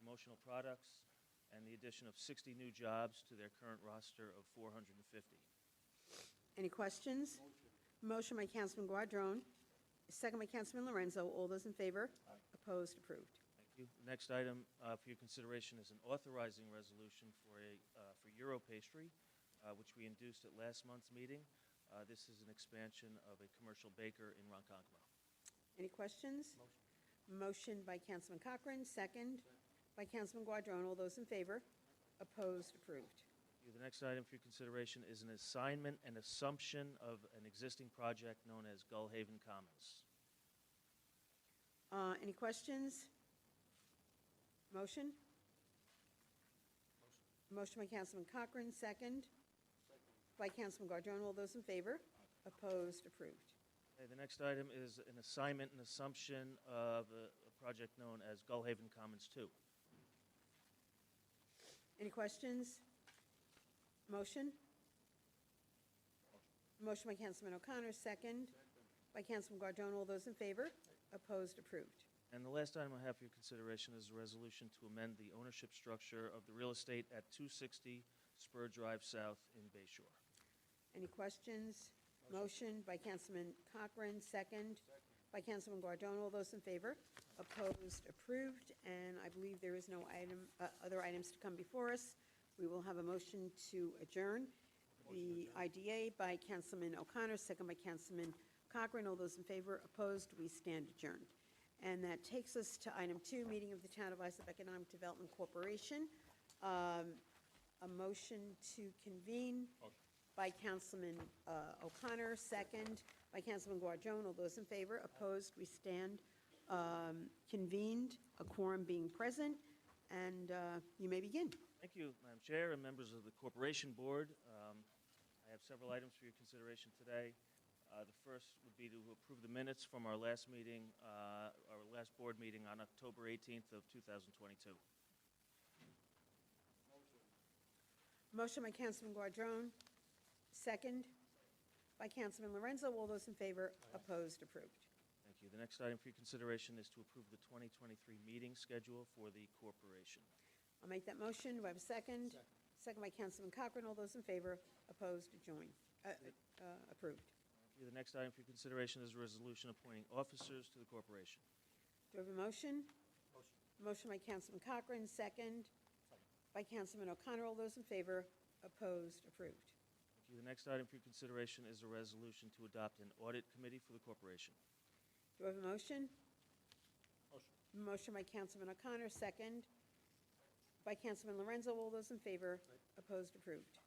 promotional products and the addition of 60 new jobs to their current roster of 450.
Any questions? Motion by Councilman Guardone, second by Councilman Lorenzo. All those in favor? Opposed? Approved.
Thank you. The next item for your consideration is an authorizing resolution for Euro Pastry, which we induced at last month's meeting. This is an expansion of a commercial baker in Ronkonkoma.
Any questions? Motion by Councilman Cochran, second. By Councilman Guardone. All those in favor? Opposed? Approved.
The next item for your consideration is an assignment and assumption of an existing project known as Gullhaven Commons.
Any questions? Motion? Motion by Councilman Cochran, second. By Councilman Guardone. All those in favor? Opposed? Approved.
Okay, the next item is an assignment and assumption of a project known as Gullhaven Commons 2.
Any questions? Motion? Motion by Councilman O'Connor, second. By Councilman Guardone. All those in favor? Opposed? Approved.
And the last item I have for your consideration is a resolution to amend the ownership structure of the real estate at 260 Spur Drive South in Bay Shore.
Any questions? Motion by Councilman Cochran, second. By Councilman Guardone. All those in favor? Opposed? Approved. And I believe there is no other items to come before us. We will have a motion to adjourn. The IDA by Councilman O'Connor, second by Councilman Cochran. All those in favor? Opposed? We stand adjourned. And that takes us to item 2, meeting of the Town of Islip Economic Development Corporation. A motion to convene by Councilman O'Connor, second by Councilman Guardone. All those in favor? Opposed? We stand convened, a quorum being present, and you may begin.
Thank you, Madam Chair and members of the Corporation Board. I have several items for your consideration today. The first would be to approve the minutes from our last meeting, our last board meeting on October 18th of 2022.
Motion by Councilman Guardone, second by Councilman Lorenzo. All those in favor? Opposed? Approved.
Thank you. The next item for your consideration is to approve the 2023 meeting schedule for the corporation.
I'll make that motion. Do I have a second? Second by Councilman Cochran. All those in favor? Opposed? Approved.
Thank you. The next item for your consideration is a resolution appointing officers to the corporation.
Do I have a motion? Motion by Councilman Cochran, second by Councilman O'Connor. All those in favor? Opposed? Approved.
Thank you. The next item for your consideration is a resolution to adopt an audit committee for the corporation.
Do I have a motion? Motion by Councilman O'Connor, second by Councilman Lorenzo. All those in favor? Opposed? Approved.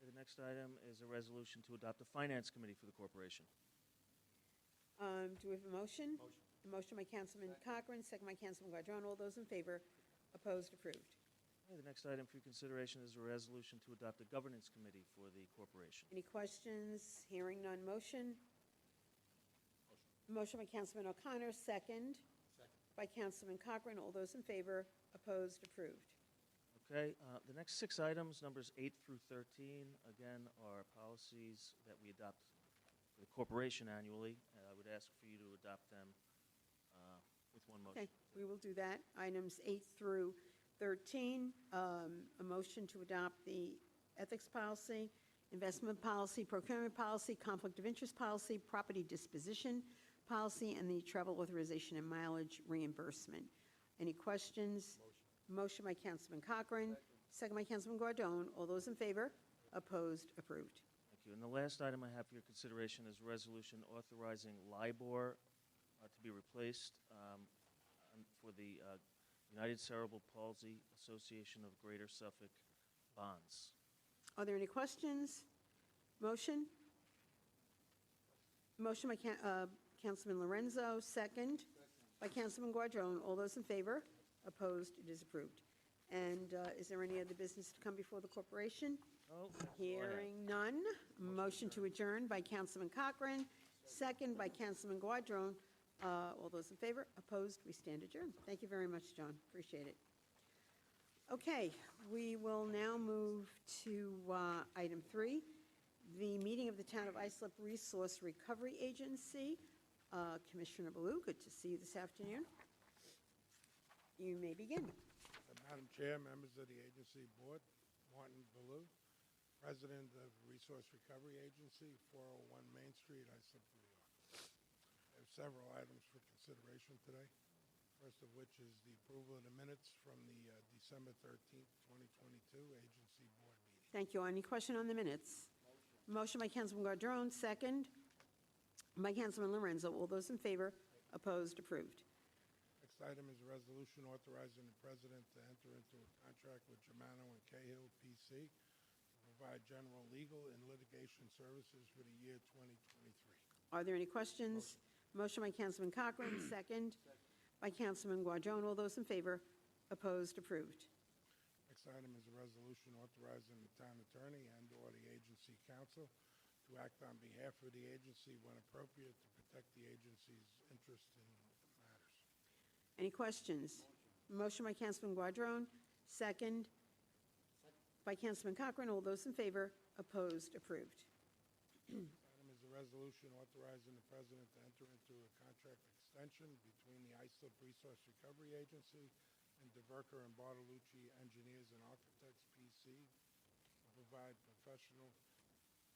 The next item is a resolution to adopt a finance committee for the corporation.
Do we have a motion? Motion by Councilman Cochran, second by Councilman Guardone. All those in favor? Opposed? Approved.
Okay, the next item for your consideration is a resolution to adopt a governance committee for the corporation.
Any questions? Hearing none. Motion? Motion by Councilman O'Connor, second. By Councilman Cochran. All those in favor? Opposed? Approved.
Okay, the next 6 items, numbers 8 through 13, again, are policies that we adopt for the corporation annually. And I would ask for you to adopt them with one motion.
Okay, we will do that. Items 8 through 13, a motion to adopt the ethics policy, investment policy, procurement policy, conflict of interest policy, property disposition policy, and the travel authorization and mileage reimbursement. Any questions? Motion by Councilman Cochran, second by Councilman Guardone. All those in favor? Opposed? Approved.
Thank you. And the last item I have for your consideration is a resolution authorizing LIBOR to be replaced for the United Cerebral Palsy Association of Greater Suffolk bonds.
Are there any questions? Motion? Motion by Councilman Lorenzo, second by Councilman Guardone. All those in favor? Opposed? It is approved. And is there any other business to come before the corporation?
Oh,
Hearing none. Motion to adjourn by Councilman Cochran, second by Councilman Guardone. All those in favor? Opposed? We stand adjourned. Thank you very much, John. Appreciate it. Okay, we will now move to item 3, the meeting of the Town of Islip Resource Recovery Agency. Commissioner Baloo, good to see you this afternoon. You may begin.
Madam Chair, members of the agency board, Martin Baloo, President of Resource Recovery Agency, 401 Main Street, Islip, New York. I have several items for consideration today. First of which is the approval of the minutes from the December 13th, 2022 agency board meeting.
Thank you. Any question on the minutes? Motion by Councilman Guardone, second by Councilman Lorenzo. All those in favor? Opposed? Approved.
Next item is a resolution authorizing the president to enter into a contract with Germano and Cahill, P.C. to provide general legal and litigation services for the year 2023.
Are there any questions? Motion by Councilman Cochran, second by Councilman Guardone. All those in favor? Opposed? Approved.
Next item is a resolution authorizing the town attorney and/or the agency counsel to act on behalf of the agency when appropriate to protect the agency's interest in matters.
Any questions? Motion by Councilman Guardone, second by Councilman Cochran. All those in favor? Opposed? Approved.
Item is a resolution authorizing the president to enter into a contract extension between the Islip Resource Recovery Agency and DeVerker and Bartolucci Engineers and Architects, P.C. to provide professional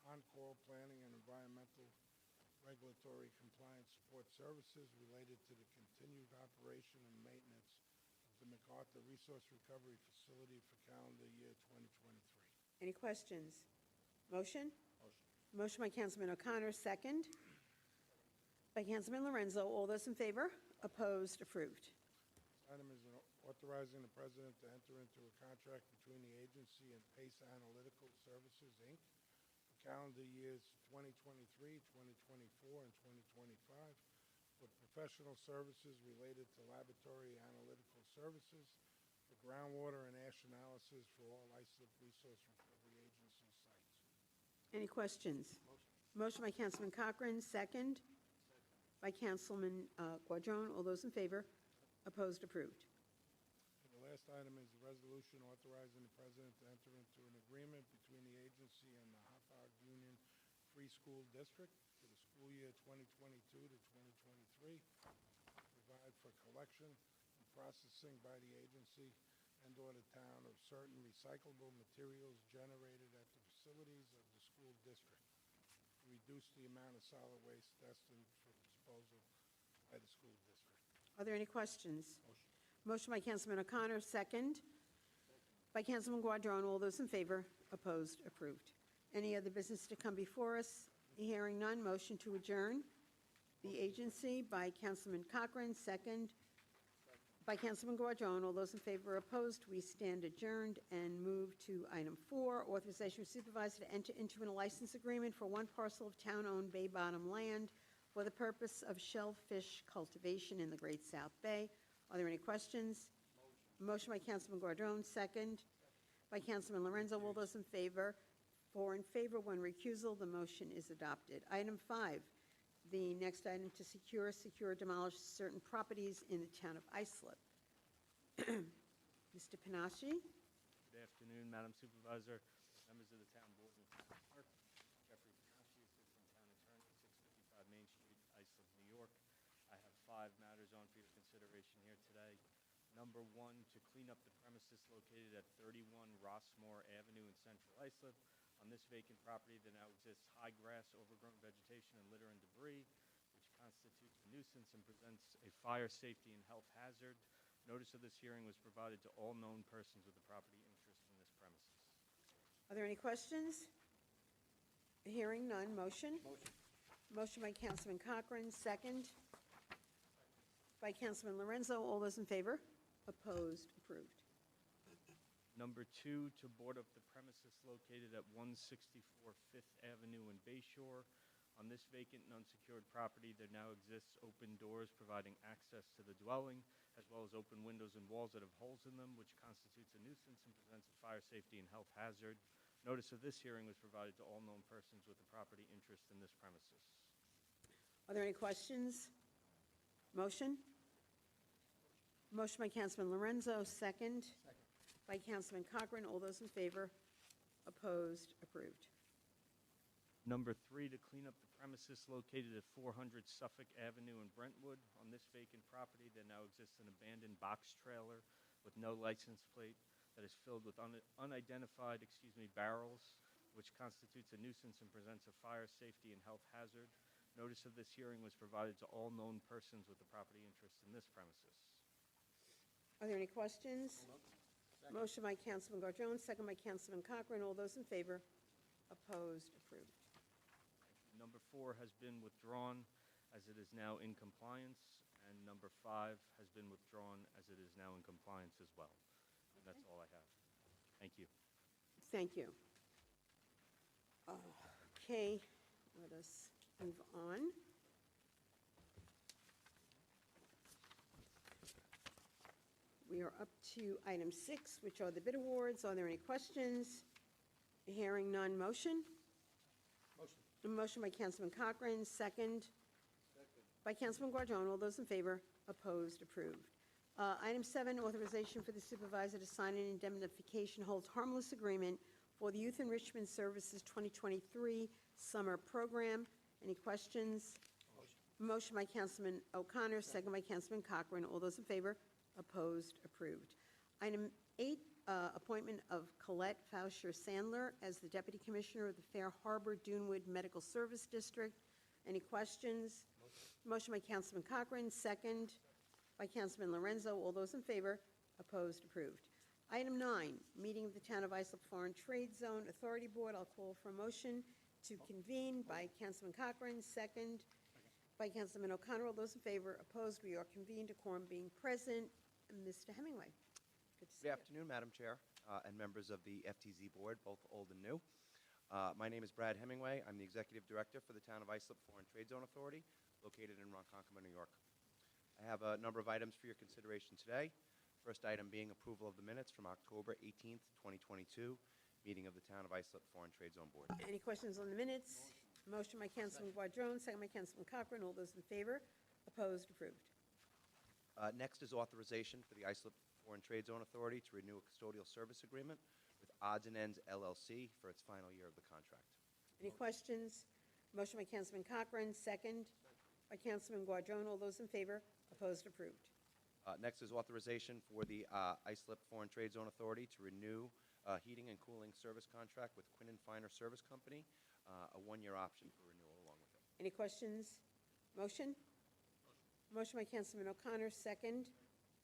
on-call planning and environmental regulatory compliance support services related to the continued operation and maintenance of the MacArthur Resource Recovery Facility for calendar year 2023.
Any questions? Motion? Motion by Councilman O'Connor, second by Councilman Lorenzo. All those in favor? Opposed? Approved.
This item is authorizing the president to enter into a contract between the agency and Pace Analytical Services, Inc. for calendar years 2023, 2024, and 2025 for professional services related to laboratory analytical services for groundwater and ash analysis for all Islip Resource Recovery Agency sites.
Any questions? Motion by Councilman Cochran, second by Councilman Guardone. All those in favor? Opposed? Approved.
And the last item is a resolution authorizing the president to enter into an agreement between the agency and the Hauppauge Union Free School District for the school year 2022 to 2023 to provide for collection and processing by the agency and/or the town of certain recyclable materials generated at the facilities of the school district to reduce the amount of solid waste destined for disposal by the school district.
Are there any questions? Motion by Councilman O'Connor, second by Councilman Guardone. All those in favor? Opposed? Approved. Any other business to come before us? Hearing none. Motion to adjourn the agency by Councilman Cochran, second by Councilman Guardone. All those in favor? Opposed? We stand adjourned and move to item 4, authorization of supervisor to enter into a license agreement for one parcel of town-owned Bay Bottom land for the purpose of shellfish cultivation in the Great South Bay. Are there any questions? Motion by Councilman Guardone, second by Councilman Lorenzo. All those in favor? 4 in favor, 1 recusal. The motion is adopted. Item 5, the next item to secure, demolish certain properties in the town of Islip. Mr. Panache?
Good afternoon, Madam Supervisor, members of the Town Board and Town Clerk. Jeffrey Panache, Assistant Town Attorney, 655 Main Street, Islip, New York. I have 5 matters on for your consideration here today. Number 1, to clean up the premises located at 31 Rossmore Avenue in central Islip. On this vacant property, there now exists high grass, overgrown vegetation, and litter and debris, which constitutes a nuisance and presents a fire, safety, and health hazard. Notice of this hearing was provided to all known persons with a property interest in this premises.
Are there any questions? Hearing none. Motion? Motion by Councilman Cochran, second by Councilman Lorenzo. All those in favor? Opposed? Approved.
Number 2, to board up the premises located at 164 Fifth Avenue in Bayshore. On this vacant and unsecured property, there now exists open doors providing access to the dwelling, as well as open windows and walls that have holes in them, which constitutes a nuisance and presents a fire, safety, and health hazard. Notice of this hearing was provided to all known persons with a property interest in this premises.
Are there any questions? Motion? Motion by Councilman Lorenzo, second by Councilman Cochran. All those in favor? Opposed? Approved.
Number 3, to clean up the premises located at 400 Suffolk Avenue in Brentwood. On this vacant property, there now exists an abandoned box trailer with no license plate that is filled with unidentified barrels, which constitutes a nuisance and presents a fire, safety, and health hazard. Notice of this hearing was provided to all known persons with a property interest in this premises.
Are there any questions? Motion by Councilman Guardone, second by Councilman Cochran. All those in favor? Opposed? Approved.
Number 4 has been withdrawn as it is now in compliance, and number 5 has been withdrawn as it is now in compliance as well. And that's all I have. Thank you.
Thank you. Okay, let us move on. We are up to item 6, which are the bid awards. Are there any questions? Hearing none. Motion? A motion by Councilman Cochran, second by Councilman Guardone. All those in favor? Opposed? Approved. Item 7, authorization for the supervisor to sign an indemnification hold harmless agreement for the Youth Enrichment Services 2023 summer program. Any questions? Motion by Councilman O'Connor, second by Councilman Cochran. All those in favor? Opposed? Approved. Item 8, appointment of Colette Fauscher-Sandler as the Deputy Commissioner of the Fair Harbor Dunewood Medical Service District. Any questions? Motion by Councilman Cochran, second by Councilman Lorenzo. All those in favor? Opposed? Approved. Item 9, meeting of the Town of Islip Foreign Trade Zone Authority Board. I'll call for a motion to convene by Councilman Cochran, second by Councilman O'Connor. All those in favor? Opposed? We are convened, a quorum being present. Mr. Hemingway. Good to see
Good
you.
afternoon, Madam Chair, and members of the FTZ Board, both old and new. My name is Brad Hemingway. I'm the Executive Director for the Town of Islip Foreign Trade Zone Authority, located in Ronkonkoma, New York. I have a number of items for your consideration today. First item being approval of the minutes from October 18th, 2022, meeting of the Town of Islip Foreign Trade Zone Board.
Any questions on the minutes? Motion by Councilman Guardone, second by Councilman Cochran. All those in favor? Opposed? Approved.
Next is authorization for the Islip Foreign Trade Zone Authority to renew a custodial service agreement with Odds and Ends LLC for its final year of the contract.
Any questions? Motion by Councilman Cochran, second by Councilman Guardone. All those in favor? Opposed? Approved.
Next is authorization for the Islip Foreign Trade Zone Authority to renew heating and cooling service contract with Quinn & Finer Service Company, a one-year option for renewal along with it.
Any questions? Motion? Motion by Councilman O'Connor, second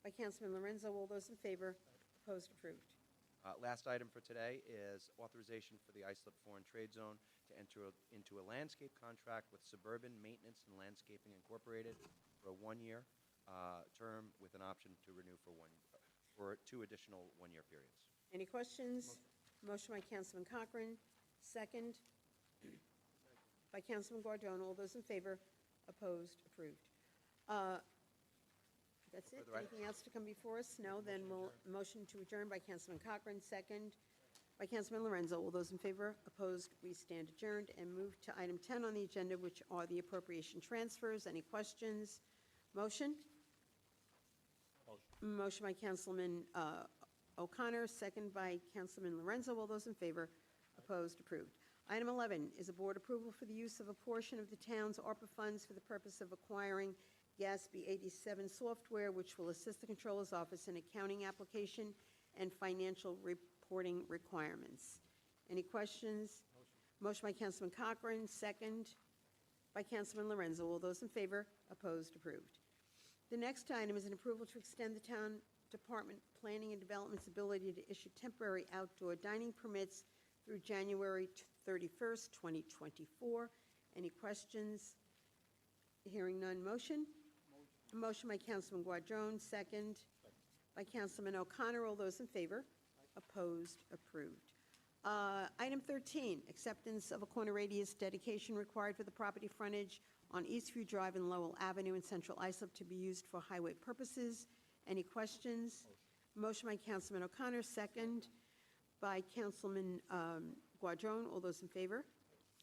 by Councilman Lorenzo. All those in favor? Opposed? Approved.
Last item for today is authorization for the Islip Foreign Trade Zone to enter into a landscape contract with Suburban Maintenance and Landscaping Incorporated for a one-year term with an option to renew for 2 additional one-year periods.
Any questions? Motion by Councilman Cochran, second by Councilman Guardone. All those in favor? Opposed? Approved. That's it?
Further items?
Anything else to come before us? No, then we'll, motion to adjourn by Councilman Cochran, second by Councilman Lorenzo. All those in favor? Opposed? We stand adjourned and move to item 10 on the agenda, which are the appropriation transfers. Any questions? Motion? Motion by Councilman O'Connor, second by Councilman Lorenzo. All those in favor? Opposed? Approved. Item 11 is a board approval for the use of a portion of the town's ARPA funds for the purpose of acquiring GASB 87 software, which will assist the Controller's Office in accounting application and financial reporting requirements. Any questions? Motion by Councilman Cochran, second by Councilman Lorenzo. All those in favor? Opposed? Approved. The next item is an approval to extend the Town Department Planning and Development's ability to issue temporary outdoor dining permits through January 31st, 2024. Any questions? Hearing none. Motion? Motion by Councilman Guardone, second by Councilman O'Connor. All those in favor? Opposed? Approved. Item 13, acceptance of a corner radius dedication required for the property frontage on Eastview Drive and Lowell Avenue in Central Islip to be used for highway purposes. Any questions? Motion by Councilman O'Connor, second by Councilman Guardone. All those in favor?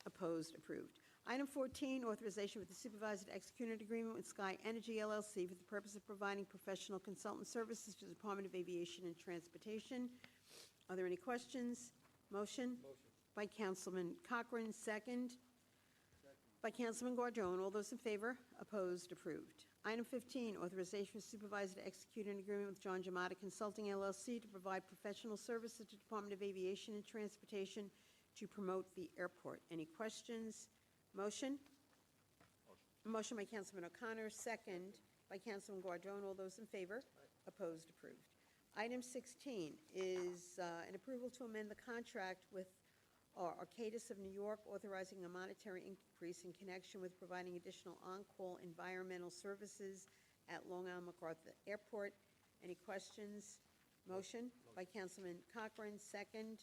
Opposed? Approved. Item 14, authorization with the supervisor to execute an agreement with Sky Energy LLC for the purpose of providing professional consultant services to the Department of Aviation and Transportation. Are there any questions? Motion? By Councilman Cochran, second by Councilman Guardone. All those in favor? Opposed? Approved. Item 15, authorization for supervisor to execute an agreement with John Giamatti Consulting LLC to provide professional services to Department of Aviation and Transportation to promote the airport. Any questions? Motion? Motion by Councilman O'Connor, second by Councilman Guardone. All those in favor? Opposed? Approved. Item 16 is an approval to amend the contract with Arcadis of New York, authorizing a monetary increase in connection with providing additional on-call environmental services at Long Island MacArthur Airport. Any questions? Motion by Councilman Cochran, second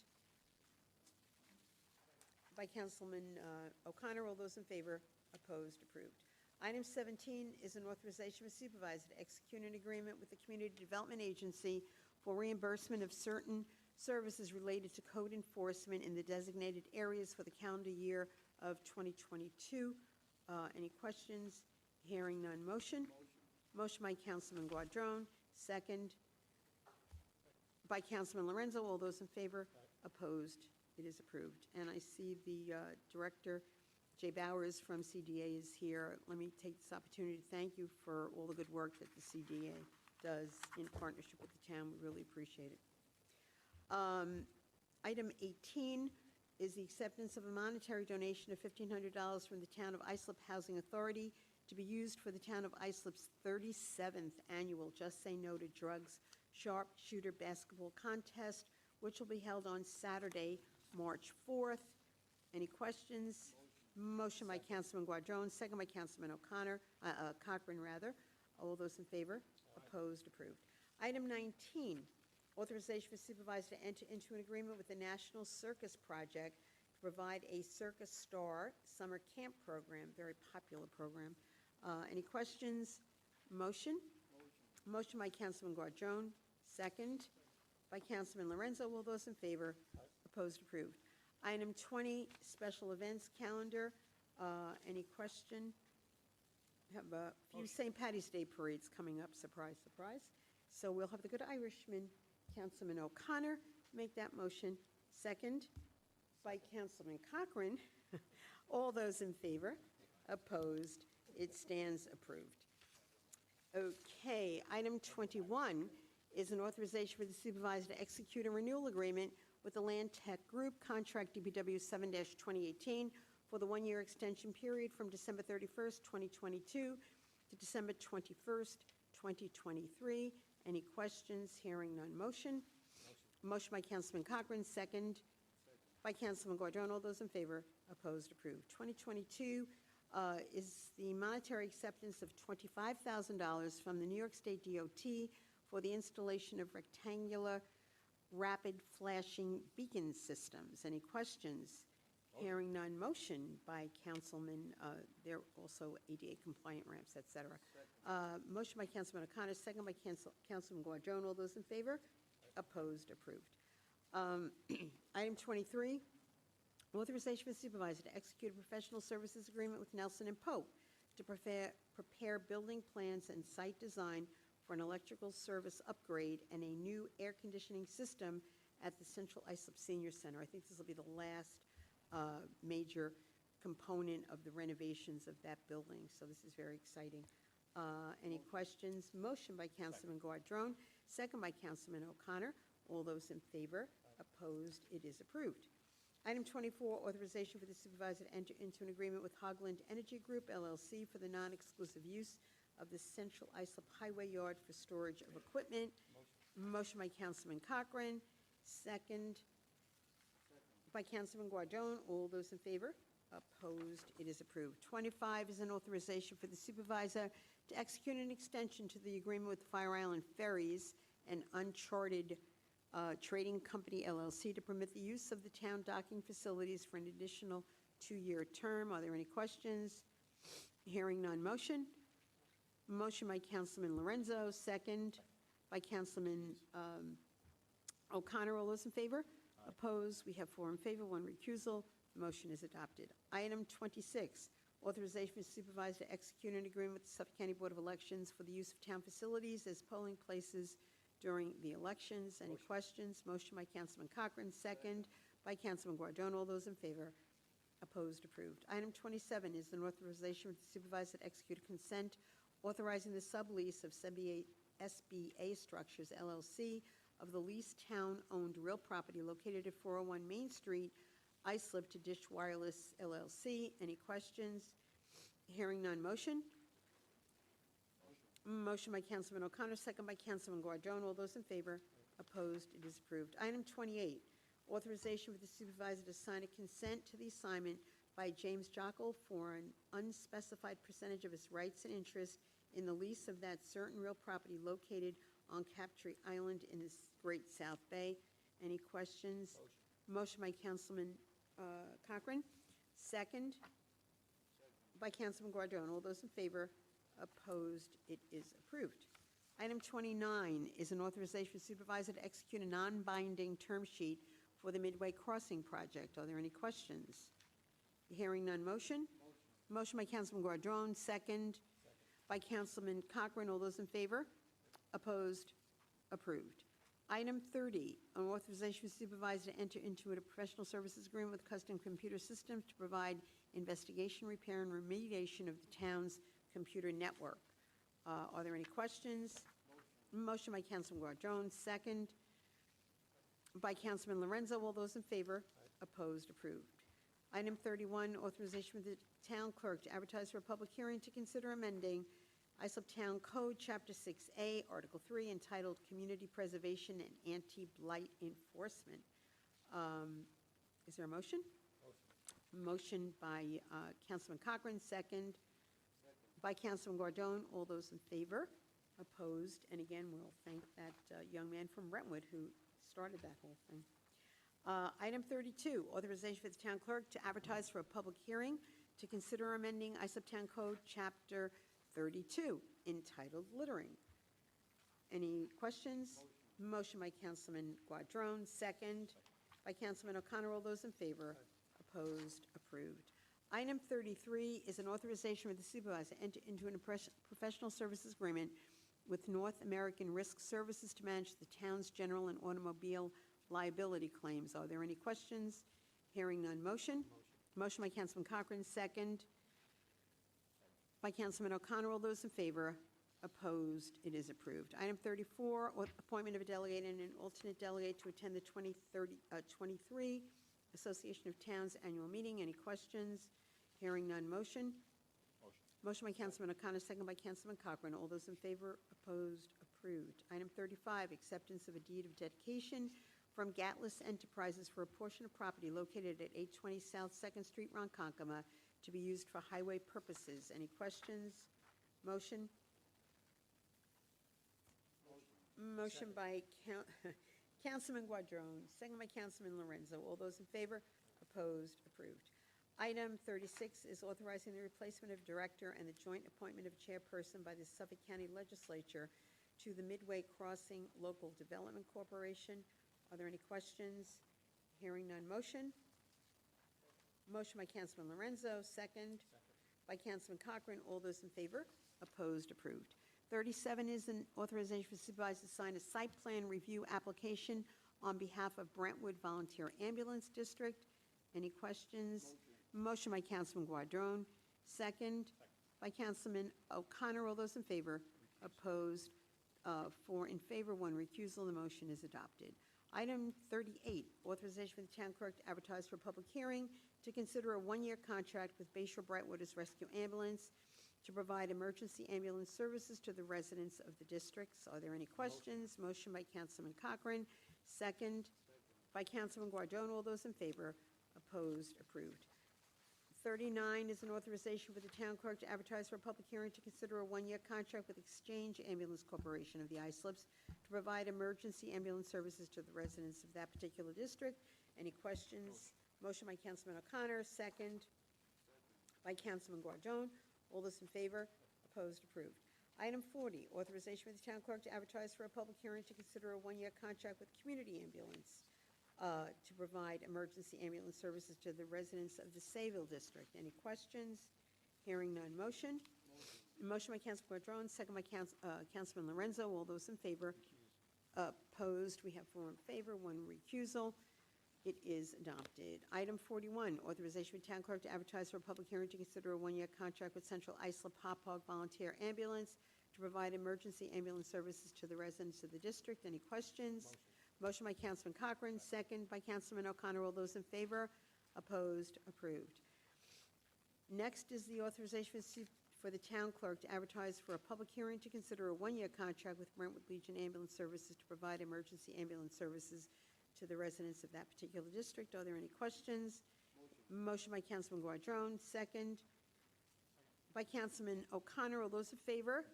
by Councilman O'Connor. All those in favor? Opposed? Approved. Item 17 is an authorization for supervisor to execute an agreement with the Community Development Agency for reimbursement of certain services related to code enforcement in the designated areas for the calendar year of 2022. Any questions? Hearing none. Motion? Motion by Councilman Guardone, second by Councilman Lorenzo. All those in favor? Opposed? It is approved. And I see the Director, Jay Bowers from CDA, is here. Let me take this opportunity to thank you for all the good work that the CDA does in partnership with the town. We really appreciate it. Item 18 is the acceptance of a monetary donation of $1,500 from the Town of Islip Housing Authority to be used for the Town of Islip's 37th annual Just Say No to Drugs Sharpshooter Basketball Contest, which will be held on Saturday, March 4th. Any questions? Motion by Councilman Guardone, second by Councilman O'Connor, Cochran rather. All those in favor? Opposed? Approved. Item 19, authorization for supervisor to enter into an agreement with the National Circus Project to provide a Circus Star summer camp program, very popular program. Any questions? Motion? Motion by Councilman Guardone, second by Councilman Lorenzo. All those in favor? Opposed? Approved. Item 20, special events calendar. Any question? We have a few St. Patty's Day parades coming up. Surprise, surprise. So we'll have the Good Irishman, Councilman O'Connor, make that motion. Second by Councilman Cochran. All those in favor? Opposed? It stands approved. Okay, item 21 is an authorization for the supervisor to execute a renewal agreement with the Land Tech Group, contract DPW 7-2018, for the one-year extension period from December 31st, 2022 to December 21st, 2023. Any questions? Hearing none. Motion? Motion by Councilman Cochran, second by Councilman Guardone. All those in favor? Opposed? Approved. 2022 is the monetary acceptance of $25,000 from the New York State DOT for the installation of rectangular rapid flashing beacon systems. Any questions? Hearing none, motion by Councilman, they're also ADA compliant ramps, et cetera. Motion by Councilman O'Connor, second by Councilman Guardone. All those in favor? Opposed? Approved. Item 23, authorization for the supervisor to execute a professional services agreement with Nelson and Pope to prepare building plans and site design for an electrical service upgrade and a new air conditioning system at the Central Islip Senior Center. I think this will be the last major component of the renovations of that building, so this is very exciting. Any questions? Motion by Councilman Guardone, second by Councilman O'Connor. All those in favor? Opposed? It is approved. Item 24, authorization for the supervisor to enter into an agreement with Hogland Energy Group, LLC, for the non-exclusive use of the Central Islip Highway Yard for storage of equipment. Motion by Councilman Cochran, second by Councilman Guardone. All those in favor? Opposed? It is approved. 25 is an authorization for the supervisor to execute an extension to the agreement with Fire Island Ferries and Uncharted Trading Company, LLC, to permit the use of the town docking facilities for an additional 2-year term. Are there any questions? Hearing none, motion. Motion by Councilman Lorenzo, second by Councilman O'Connor. All those in favor? Opposed? We have 4 in favor, 1 recusal. The motion is adopted. Item 26, authorization for supervisor to execute an agreement with the Suffolk County Board of Elections for the use of town facilities as polling places during the elections. Any questions? Motion by Councilman Cochran, second by Councilman Guardone. All those in favor? Opposed? Approved. Item 27 is an authorization for the supervisor to execute a consent authorizing the sublease of SBA Structures, LLC, of the leased town-owned real property located at 401 Main Street, Islip, to Dish Wireless, LLC. Any questions? Hearing none, motion. Motion by Councilman O'Connor, second by Councilman Guardone. All those in favor? Opposed? It is approved. Item 28, authorization for the supervisor to sign a consent to the assignment by James Jockel for an unspecified percentage of his rights and interest in the lease of that certain real property located on Captree Island in the Great South Bay. Any questions? Motion by Councilman Cochran, second by Councilman Guardone. All those in favor? Opposed? It is approved. Item 29 is an authorization for supervisor to execute a non-binding term sheet for the Midway Crossing project. Are there any questions? Hearing none, motion. Motion by Councilman Guardone, second by Councilman Cochran. All those in favor? Opposed? Approved. Item 30, an authorization for supervisor to enter into a professional services agreement with Custom Computer Systems to provide investigation, repair, and remediation of the town's computer network. Are there any questions? Motion by Councilman Guardone, second by Councilman Lorenzo. All those in favor? Opposed? Approved. Item 31, authorization for the town clerk to advertise for a public hearing to consider amending Islip Town Code, Chapter 6A, Article 3, entitled Community Preservation and Anti-Blight Enforcement. Is there a motion? Motion by Councilman Cochran, second by Councilman Guardone. All those in favor? Opposed? And again, we'll thank that young man from Brentwood who started that whole thing. Item 32, authorization for the town clerk to advertise for a public hearing to consider amending Islip Town Code, Chapter 32, entitled Littering. Any questions? Motion by Councilman Guardone, second by Councilman O'Connor. All those in favor? Opposed? Approved. Item 33 is an authorization for the supervisor to enter into a professional services agreement with North American Risk Services to manage the town's general and automobile liability claims. Are there any questions? Hearing none, motion. Motion by Councilman Cochran, second by Councilman O'Connor. All those in favor? Opposed? It is approved. Item 34, appointment of a delegate and an alternate delegate to attend the 2023 Association of Towns annual meeting. Any questions? Hearing none, motion. Motion by Councilman O'Connor, second by Councilman Cochran. All those in favor? Opposed? Approved. Item 35, acceptance of a deed of dedication from Gatlis Enterprises for a portion of property located at 820 South 2nd Street, Ronkonkoma, to be used for highway purposes. Any questions? Motion? Motion by Councilman Guardone, second by Councilman Lorenzo. All those in favor? Opposed? Approved. Item 36 is authorizing the replacement of director and the joint appointment of chairperson by the Suffolk County Legislature to the Midway Crossing Local Development Corporation. Are there any questions? Hearing none. Motion? Motion by Councilman Lorenzo, second by Councilman Cochran. All those in favor? Opposed? Approved. 37 is an authorization for supervisor to sign a site plan review application on behalf of Brentwood Volunteer Ambulance District. Any questions? Motion by Councilman Guardone, second by Councilman O'Connor. All those in favor? Opposed? 4 in favor, 1 recusal. The motion is adopted. Item 38, authorization for the town clerk to advertise for a public hearing to consider a 1-year contract with Bayshore Brightwood as Rescue Ambulance to provide emergency ambulance services to the residents of the districts. Are there any questions? Motion by Councilman Cochran, second by Councilman Guardone. All those in favor? Opposed? Approved. 39 is an authorization for the town clerk to advertise for a public hearing to consider a 1-year contract with Exchange Ambulance Corporation of the Islips to provide emergency ambulance services to the residents of that particular district. Any questions? Motion by Councilman O'Connor, second by Councilman Guardone. All those in favor? Opposed? Approved. Item 40, authorization for the town clerk to advertise for a public hearing to consider a 1-year contract with Community Ambulance to provide emergency ambulance services to the residents of the Sayville District. Any questions? Hearing none. Motion? Motion by Councilman Guardone, second by Councilman Lorenzo. All those in favor? Opposed? We have 4 in favor, 1 recusal. It is adopted. Item 41, authorization for town clerk to advertise for a public hearing to consider a 1-year contract with Central Islip Hop Hog Volunteer Ambulance to provide emergency ambulance services to the residents of the district. Any questions? Motion by Councilman Cochran, second by Councilman O'Connor. All those in favor? Opposed? Approved. Next is the authorization for the town clerk to advertise for a public hearing to consider a 1-year contract with Brentwood Legion Ambulance Services to provide emergency ambulance services to the residents of that particular district. Are there any questions? Motion by Councilman Guardone, second by Councilman O'Connor. All those in favor?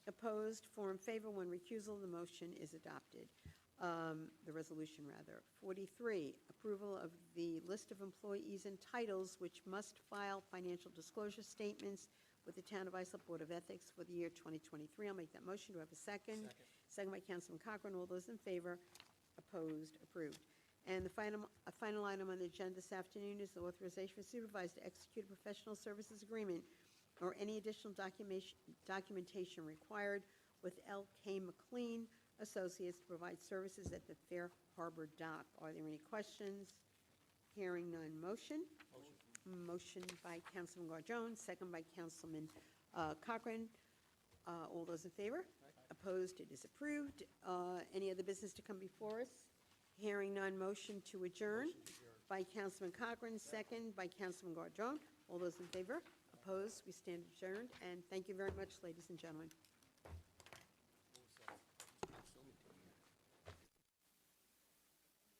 Opposed? 4 in favor, 1 recusal. The motion is adopted. The resolution, rather. 43, approval of the list of employees and titles which must file financial disclosure statements with the Town of Islip Board of Ethics for the year 2023. I'll make that motion. Do I have a second? Second by Councilman Cochran. All those in favor? Opposed? Approved. And the final item on the agenda this afternoon is the authorization for supervisor to execute a professional services agreement or any additional documentation required with L.K. McLean Associates to provide services at the Fair Harbor Dock. Are there any questions? Hearing none. Motion? Motion by Councilman Guardone, second by Councilman Cochran. All those in favor? Opposed? It is approved. Any other business to come before us? Hearing none. Motion to adjourn by Councilman Cochran, second by Councilman Guardone. All those in favor? Opposed? We stand adjourned. And thank you very much, ladies and gentlemen.